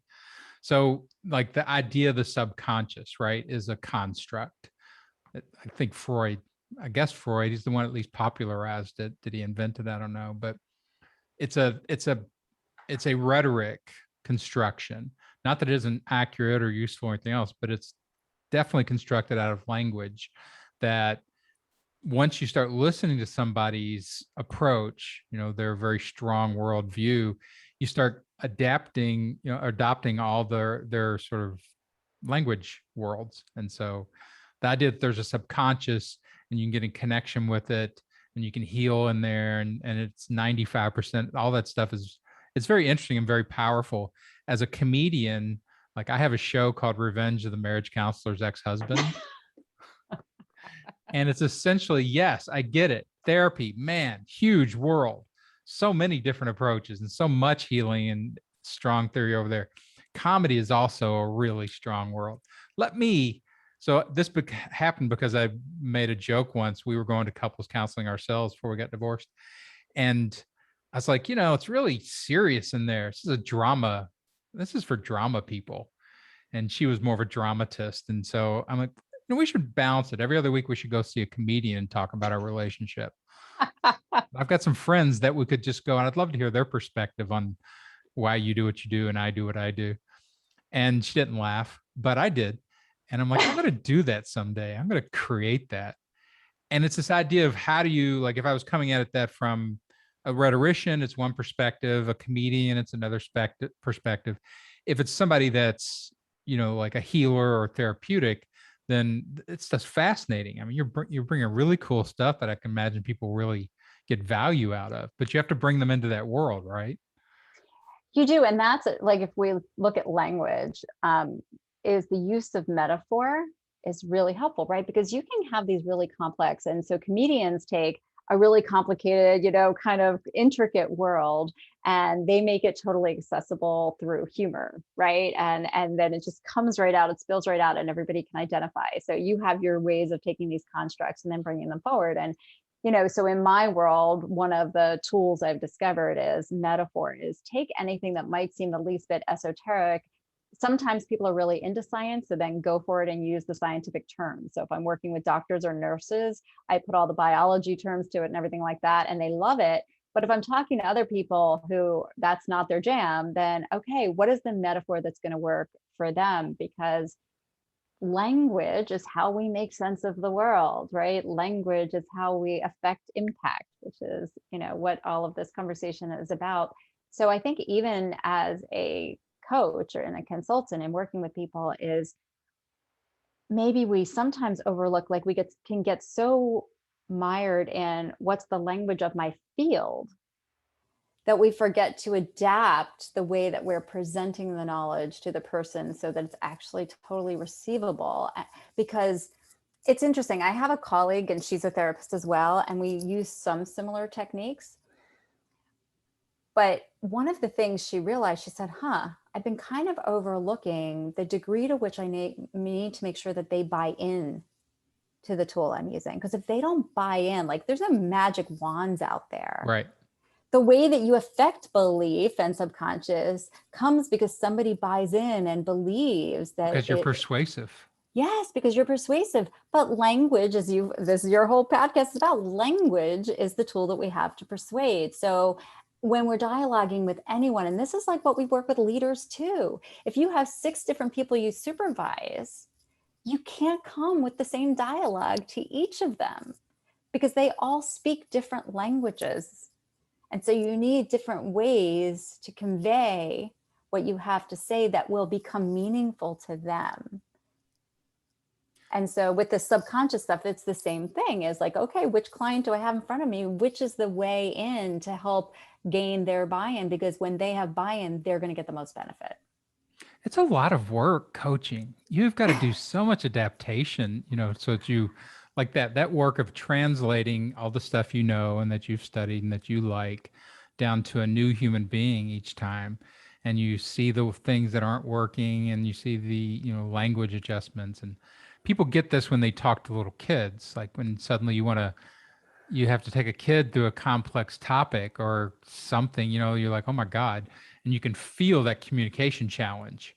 So like the idea of the subconscious, right, is a construct. I think Freud, he's the one at least popularized it. Did he invent it? I don't know, but it's a rhetoric construction. Not that it isn't accurate or useful or anything else, but it's definitely constructed out of language that once you start listening to somebody's approach, their very strong worldview, you start adopting all their sort of language worlds. And so the idea that there's a subconscious and you can get in connection with it and you can heal in there, and it's 95%, all that stuff it's very interesting and very powerful. As a comedian, like I have a show called Revenge of the Marriage Counselor's Ex-Husband. And it's essentially, yes, I get it. Therapy, man, huge world. So many different approaches and so much healing and strong theory over there. Comedy is also a really strong world. Let me, so this happened because I made a joke once. We were going to couples counseling ourselves before we got divorced. And I was like, it's really serious in there. This is a drama. This is for drama people. And she was more of a dramatist. And so I'm like, we should balance it. Every other week, we should go see a comedian and talk about our relationship. I've got some friends that we could just go, and I'd love to hear their perspective on why you do what you do and I do what I do. And she didn't laugh, but I did. And I'm like, I'm going to do that someday. I'm going to create that. And it's this idea of how do you, like, if I was coming at it that from a rhetorician, it's one perspective, a comedian, it's another perspective. If it's somebody that's, like a healer or therapeutic, then it's just fascinating. I mean, you're bringing really cool stuff that I can imagine people really get value out of, but you have to bring them into that world, right? You do. And that's like, if we look at language, is the use of metaphor is really helpful, right? Because you can have these really complex, and so comedians take a really complicated, kind of intricate world, and they make it totally accessible through humor, right? And then it just comes right out, it spills right out, and everybody can identify. So you have your ways of taking these constructs and then bringing them forward. And so in my world, one of the tools I've discovered is metaphor, is take anything that might seem the least bit esoteric. Sometimes people are really into science, so then go for it and use the scientific terms. So if I'm working with doctors or nurses, I put all the biology terms to it and everything like that, and they love it. But if I'm talking to other people who that's not their jam, then okay, what is the metaphor that's going to work for them? Because language is how we make sense of the world, right? Language is how we affect impact, which is, what all of this conversation is about. So I think even as a coach or in a consultant and working with people, is maybe we sometimes overlook, like can get so mired in what's the language of my field, that we forget to adapt the way that we're presenting the knowledge to the person so that it's actually totally receivable. Because it's interesting. I have a colleague and she's a therapist as well, and we use some similar techniques. But one of the things she realized, she said, I've been kind of overlooking the degree to which I need to make sure that they buy in to the tool I'm using. Because if they don't buy in, like, there's no magic wands out there. Right. The way that you affect belief and subconscious comes because somebody buys in and believes that. Because you're persuasive. Yes, because you're persuasive. But language, this is your whole podcast is about, language is the tool that we have to persuade. So when we're dialoguing with anyone, and this is like what we work with leaders too, if you have 6 different people you supervise, you can't come with the same dialogue to each of them because they all speak different languages. And so you need different ways to convey what you have to say that will become meaningful to them. And so with the subconscious stuff, it's the same thing. Is like, okay, which client do I have in front of me? Which is the way in to help gain their buy-in? Because when they have buy-in, they're going to get the most benefit. It's a lot of work coaching. You've got to do so much adaptation, so that you like that work of translating all the stuff and that you've studied and that you like down to a new human being each time. And you see the things that aren't working, and you see the, language adjustments. And people get this when they talk to little kids, like when suddenly you have to take a kid through a complex topic or something, you're like, oh my God. And you can feel that communication challenge.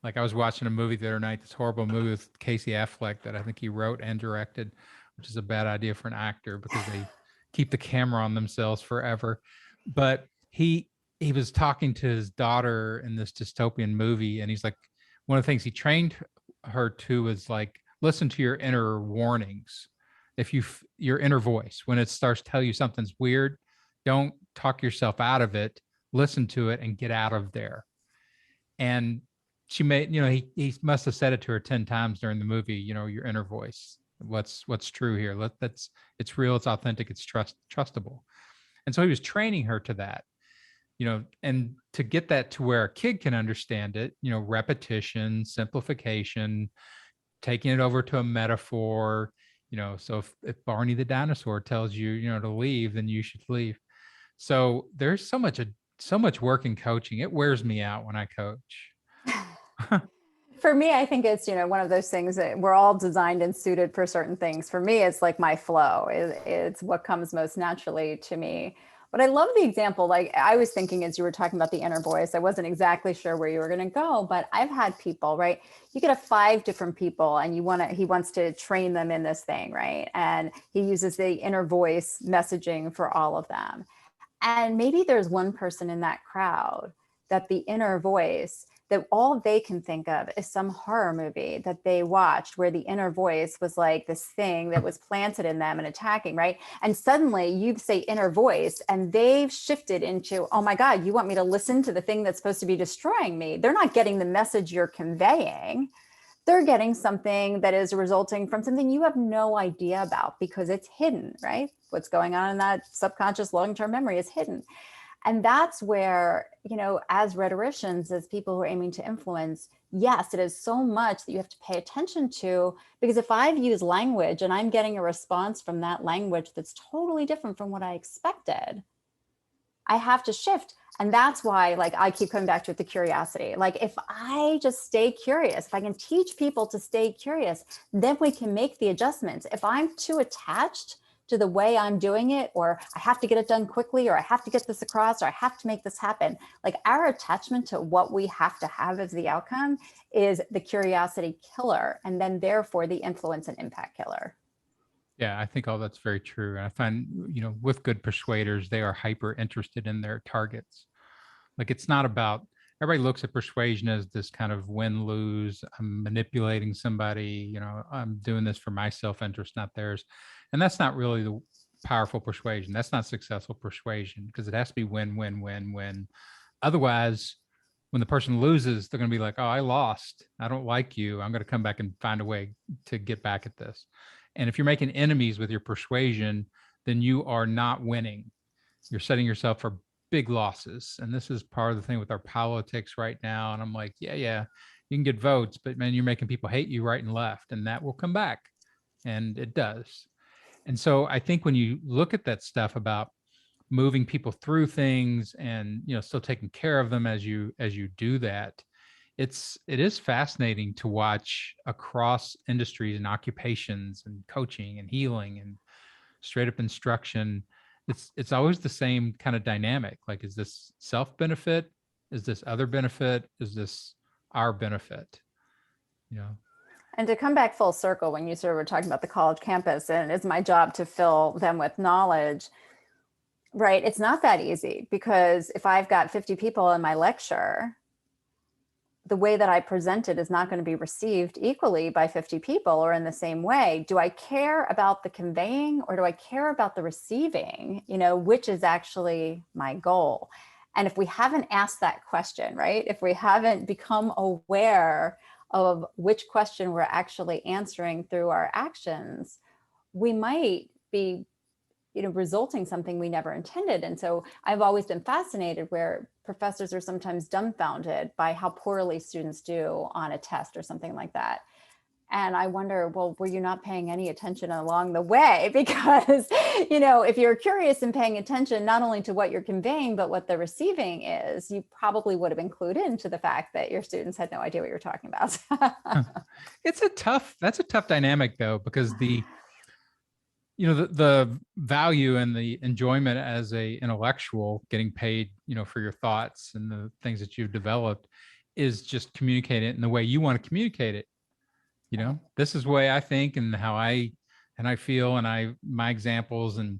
Like I was watching a movie the other night, this horrible movie with Casey Affleck that I think he wrote and directed, which is a bad idea for an actor because they keep the camera on themselves forever. But he was talking to his daughter in this dystopian movie, and he's like, one of the things he trained her to was like, listen to your inner warnings. If your inner voice, when it starts to tell you something's weird, don't talk yourself out of it. Listen to it and get out of there. And she made, he must have said it to her 10 times during the movie, your inner voice, what's true here. It's real, it's authentic, it's trustable. And so he was training her to that, and to get that to where a kid can understand it, repetition, simplification, taking it over to a metaphor, So if Barney the dinosaur tells you, to leave, then you should leave. So there's so much work in coaching. It wears me out when I coach. For me, I think it's, one of those things that we're all designed and suited for certain things. For me, it's like my flow. It's what comes most naturally to me. But I love the example. Like I was thinking as you were talking about the inner voice, I wasn't exactly sure where you were going to go, but I've had people, right? You could have 5 different people and he wants to train them in this thing, right? And he uses the inner voice messaging for all of them. And maybe there's one person in that crowd that the inner voice, that all they can think of is some horror movie that they watched where the inner voice was like this thing that was planted in them and attacking, right? And suddenly you say inner voice and they've shifted into, oh my God, you want me to listen to the thing that's supposed to be destroying me? They're not getting the message you're conveying. They're getting something that is resulting from something you have no idea about because it's hidden, right? What's going on in that subconscious long-term memory is hidden. And that's where, as rhetoricians, as people who are aiming to influence, yes, it is so much that you have to pay attention to, because if I've used language and I'm getting a response from that language that's totally different from what I expected, I have to shift. And that's why, like, I keep coming back to it, the curiosity. Like, if I just stay curious, if I can teach people to stay curious, then we can make the adjustments. If I'm too attached to the way I'm doing it, or I have to get it done quickly, or I have to get this across, or I have to make this happen, like our attachment to what we have to have as the outcome is the curiosity killer, and then therefore the influence and impact killer. Yeah, I think all that's very true. And I find, with good persuaders, they are hyper interested in their targets. Like it's not about, everybody looks at persuasion as this kind of win-lose, I'm manipulating somebody, I'm doing this for my self-interest, not theirs. And that's not really the powerful persuasion. That's not successful persuasion, because it has to be win, win, win, win. Otherwise, when the person loses, they're going to be like, oh, I lost. I don't like you. I'm going to come back and find a way to get back at this. And if you're making enemies with your persuasion, then you are not winning. You're setting yourself for big losses. And this is part of the thing with our politics right now. And I'm like, yeah, you can get votes, but man, you're making people hate you right and left, and that will come back. And it does. And so I think when you look at that stuff about moving people through things and, still taking care of them as you do that, it is fascinating to watch across industries and occupations and coaching and healing and straight up instruction. It's always the same kind of dynamic. Like, is this self benefit? Is this other benefit? Is this our benefit? And to come back full circle, when you sort of were talking about the college campus, and it's my job to fill them with knowledge, right? It's not that easy, because if I've got 50 people in my lecture, the way that I present it is not going to be received equally by 50 people or in the same way. Do I care about the conveying, or do I care about the receiving, which is actually my goal? And if we haven't asked that question, right? If we haven't become aware of which question we're actually answering through our actions, we might be resulting something we never intended. And so I've always been fascinated where professors are sometimes dumbfounded by how poorly students do on a test or something like that. And I wonder, well, were you not paying any attention along the way? Because, if you're curious and paying attention, not only to what you're conveying, but what the receiving is, you probably would have included into the fact that your students had no idea what you were talking about. That's a tough dynamic though, because the value and the enjoyment as a intellectual getting paid, for your thoughts and the things that you've developed, is just communicate it in the way you want to communicate it. This is the way I think and how I feel, and my examples, and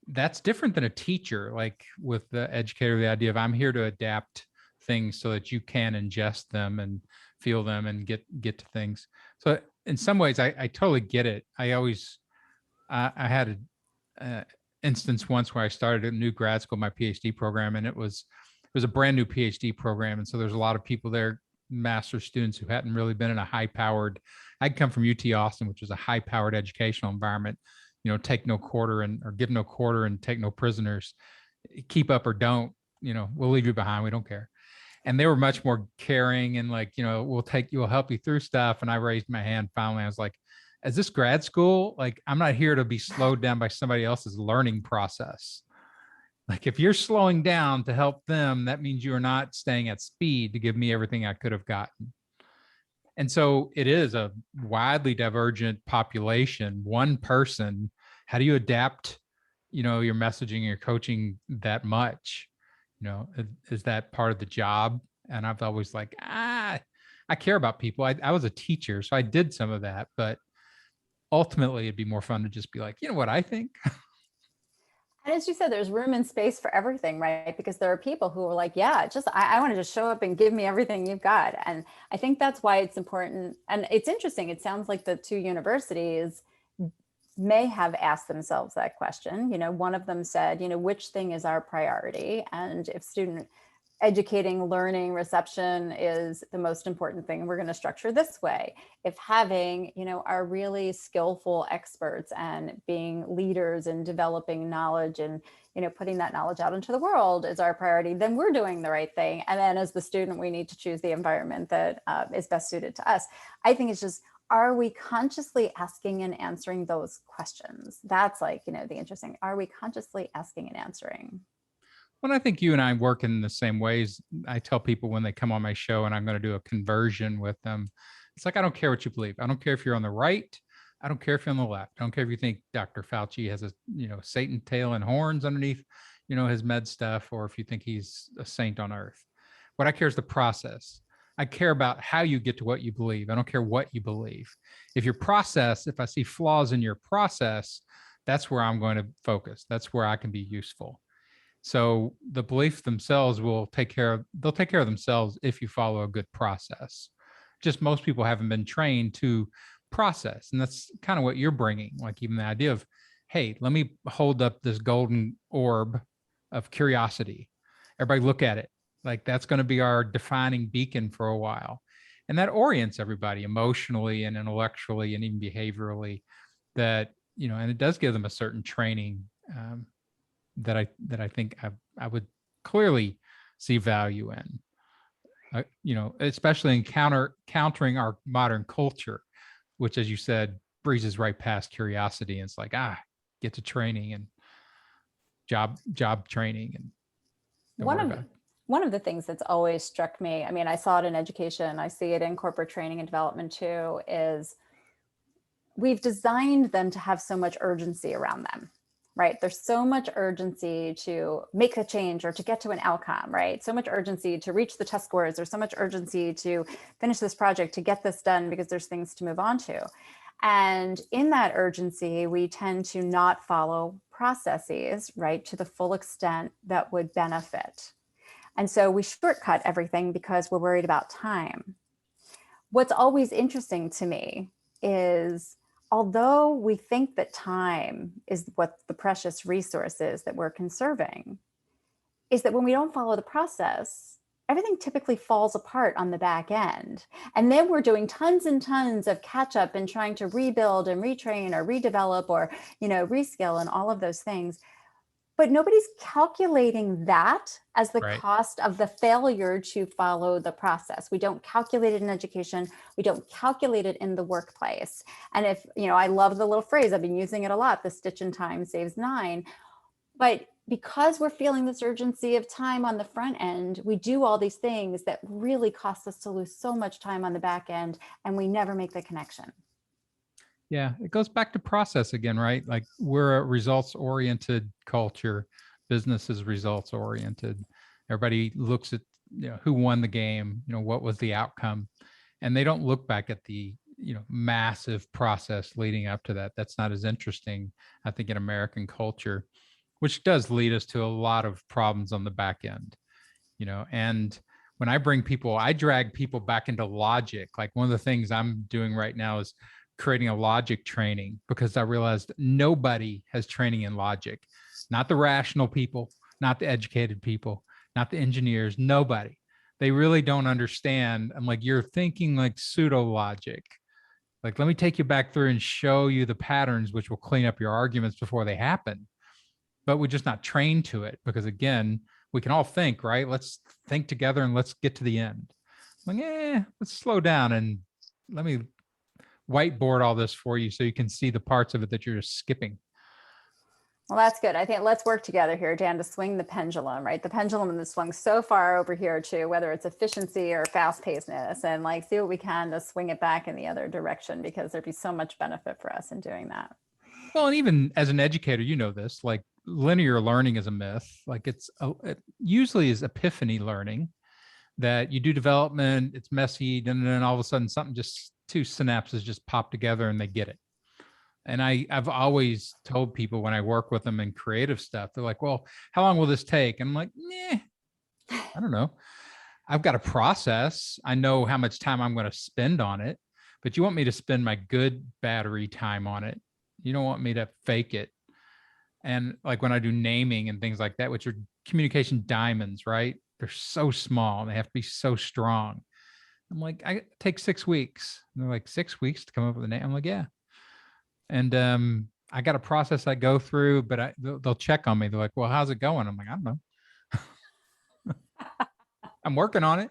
that's different than a teacher. Like with the educator, the idea of I'm here to adapt things so that you can ingest them and feel them and get to things. So in some ways, I totally get it. I had an instance once where I started a new grad school, my PhD program, and it was a brand new PhD program. And so there's a lot of people there, master's students, who hadn't really been in a high-powered, I'd come from UT Austin, which was a high-powered educational environment, take no quarter or give no quarter and take no prisoners, keep up or don't, we'll leave you behind. We don't care. And they were much more caring and like, we'll help you through stuff. And I raised my hand finally. I was like, as this grad school, like I'm not here to be slowed down by somebody else's learning process. Like if you're slowing down to help them, that means you are not staying at speed to give me everything I could have gotten. And so it is a widely divergent population. One person, how do you adapt, your messaging and your coaching that much? Is that part of the job? And I've always like, I care about people. I was a teacher, so I did some of that, but ultimately it'd be more fun to just be like, you know what I think? And as you said, there's room and space for everything, right? Because there are people who are like, yeah, just I want to just show up and give me everything you've got. And I think that's why it's important. And it's interesting. It sounds like the two universities may have asked themselves that question. One of them said, which thing is our priority? And if student educating, learning, reception is the most important thing, we're going to structure this way. If having, our really skillful experts and being leaders and developing knowledge and, putting that knowledge out into the world is our priority, then we're doing the right thing. And then as the student, we need to choose the environment that is best suited to us. I think it's just, are we consciously asking and answering those questions? That's like, the interesting, are we consciously asking and answering? Well, I think you and I work in the same ways. I tell people when they come on my show and I'm going to do a conversion with them, it's like, I don't care what you believe. I don't care if you're on the right. I don't care if you're on the left. I don't care if you think Dr. Fauci has a, Satan tail and horns underneath, his med stuff, or if you think he's a saint on earth. What I care is the process. I care about how you get to what you believe. I don't care what you believe. If your process, if I see flaws in your process, that's where I'm going to focus. That's where I can be useful. So the beliefs themselves they'll take care of themselves if you follow a good process. Just most people haven't been trained to process. And that's kind of what you're bringing, like even the idea of, hey, let me hold up this golden orb of curiosity. Everybody look at it. Like that's going to be our defining beacon for a while. And that orients everybody emotionally and intellectually and even behaviorally, that, and it does give them a certain training that I think I would clearly see value in, especially in countering our modern culture, which, as you said, breezes right past curiosity. And it's like, get to training and job training and one of the things that's always struck me, I mean, I saw it in education, I see it in corporate training and development too, is we've designed them to have so much urgency around them. Right? There's so much urgency to make a change or to get to an outcome, right? So much urgency to reach the test scores. There's so much urgency to finish this project, to get this done because there's things to move on to. And in that urgency, we tend to not follow processes, right, to the full extent that would benefit. And so we shortcut everything because we're worried about time. What's always interesting to me is, although we think that time is what the precious resource is that we're conserving, is that when we don't follow the process, everything typically falls apart on the back end. And then we're doing tons and tons of catch up and trying to rebuild and retrain or redevelop or, reskill and all of those things. But nobody's calculating that as the cost of the failure to follow the process. We don't calculate it in education. We don't calculate it in the workplace. And if, I love the little phrase, I've been using it a lot, the stitch in time saves 9. But because we're feeling this urgency of time on the front end, we do all these things that really cost us to lose so much time on the back end, and we never make the connection. Yeah, it goes back to process again, right? Like we're a results-oriented culture. Business is results-oriented. Everybody looks at, who won the game, what was the outcome, and they don't look back at the, massive process leading up to that. That's not as interesting, I think, in American culture, which does lead us to a lot of problems on the back end, and when I drag people back into logic. Like one of the things I'm doing right now is creating a logic training, because I realized nobody has training in logic, not the rational people, not the educated people, not the engineers, nobody. They really don't understand. I'm like, you're thinking like pseudo logic. Like, let me take you back through and show you the patterns, which will clean up your arguments before they happen. But we're just not trained to it, because again, we can all think, right? Let's think together and let's get to the end. I'm like, let's slow down and let me whiteboard all this for you so you can see the parts of it that you're just skipping. Well, that's good. I think let's work together here, Dan, to swing the pendulum, right? The pendulum has swung so far over here to whether it's efficiency or fast pacedness, and like see what we can to swing it back in the other direction, because there'd be so much benefit for us in doing that. Well, and even as an educator, you know this, like linear learning is a myth. Like it usually is epiphany learning, that you do development, it's messy, and then all of a sudden something just, two synapses just pop together and they get it. And I've always told people when I work with them in creative stuff, they're like, well, how long will this take? And I'm like, I don't know. I've got a process. I know how much time I'm going to spend on it, but you want me to spend my good battery time on it. You don't want me to fake it. And like when I do naming and things like that, which are communication diamonds, right? They're so small and they have to be so strong. I'm like, I take 6 weeks. And they're like, 6 weeks to come up with a name? I'm like, yeah. And I got a process I go through, but they'll check on me. They're like, well, how's it going? I'm like, I don't know. I'm working on it.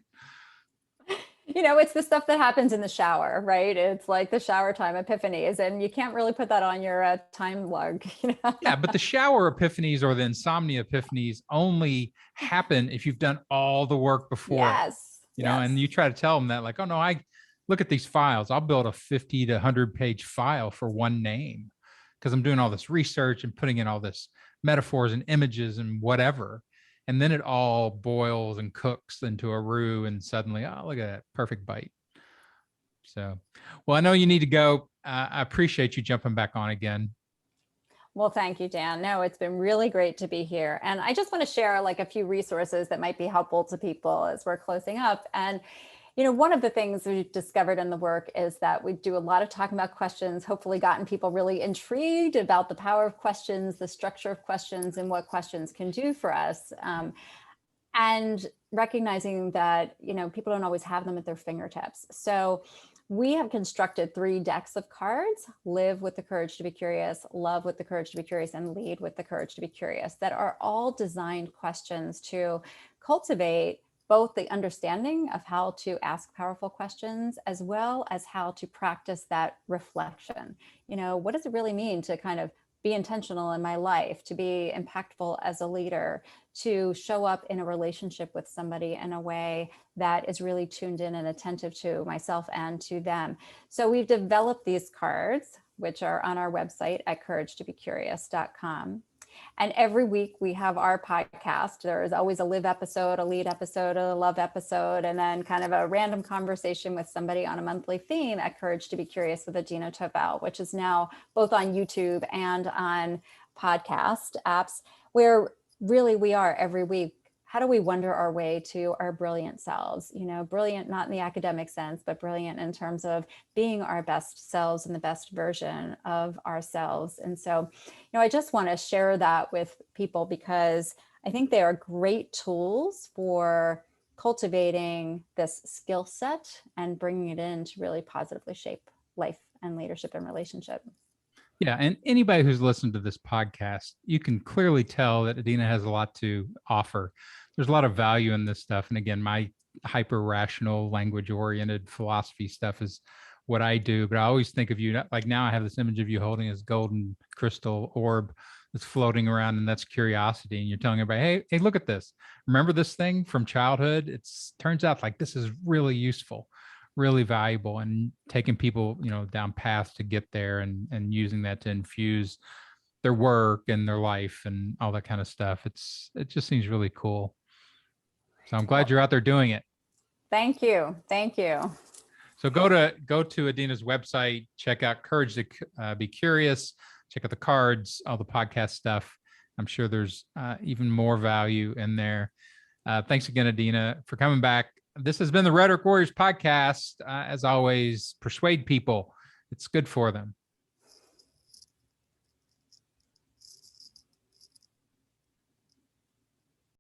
You know, it's the stuff that happens in the shower, right? It's like the shower time epiphanies, and you can't really put that on your time log. You know? Yeah, but the shower epiphanies or the insomnia epiphanies only happen if you've done all the work before. Yes. You know, and you try to tell them that, like, oh no, I look at these files. I'll build a 50 to 100-page file for one name because I'm doing all this research and putting in all this metaphors and images and whatever. And then it all boils and cooks into a roux, and suddenly, oh, look at that perfect bite. So, well, I know you need to go. I appreciate you jumping back on again. Well, thank you, Dan. No, it's been really great to be here. And I just want to share like a few resources that might be helpful to people as we're closing up. And, you know, one of the things we've discovered in the work is that we do a lot of talking about questions, hopefully gotten people really intrigued about the power of questions, the structure of questions, and what questions can do for us. And recognizing that, you know, people don't always have them at their fingertips. So we have constructed 3 decks of cards: Live with the Courage to be Curious, Love with the Courage to be Curious, and Lead with the Courage to be Curious, that are all designed questions to cultivate both the understanding of how to ask powerful questions, as well as how to practice that reflection. You know, what does it really mean to kind of be intentional in my life, to be impactful as a leader, to show up in a relationship with somebody in a way that is really tuned in and attentive to myself and to them. So we've developed these cards, which are on our website at couragetobecurious.com. And every week we have our podcast. There is always a live episode, a lead episode, a love episode, and then kind of a random conversation with somebody on a monthly theme at Courage to be Curious with Adina Tovell, which is now both on YouTube and on podcast apps, where really we are every week. How do we wonder our way to our brilliant selves? You know, brilliant, not in the academic sense, but brilliant in terms of being our best selves and the best version of ourselves. And so, you know, I just want to share that with people because I think they are great tools for cultivating this skill set and bringing it in to really positively shape life and leadership and relationship. Yeah. And anybody who's listened to this podcast, you can clearly tell that Adina has a lot to offer. There's a lot of value in this stuff. And again, my hyper rational, language oriented philosophy stuff is what I do. But I always think of you, like now I have this image of you holding this golden crystal orb that's floating around, and that's curiosity. And you're telling everybody, hey, look at this. Remember this thing from childhood? It's turns out like this is really useful, really valuable, and taking people, you know, down paths to get there, and using that to infuse their work and their life and all that kind of stuff. It just seems really cool. So I'm glad you're out there doing it. Thank you. Thank you. So go to Adina's website, check out Courage to be Curious, check out the cards, all the podcast stuff. I'm sure there's even more value in there. Thanks again, Adina, for coming back. This has been the Rhetoric Warriors podcast. As always, persuade people. It's good for them.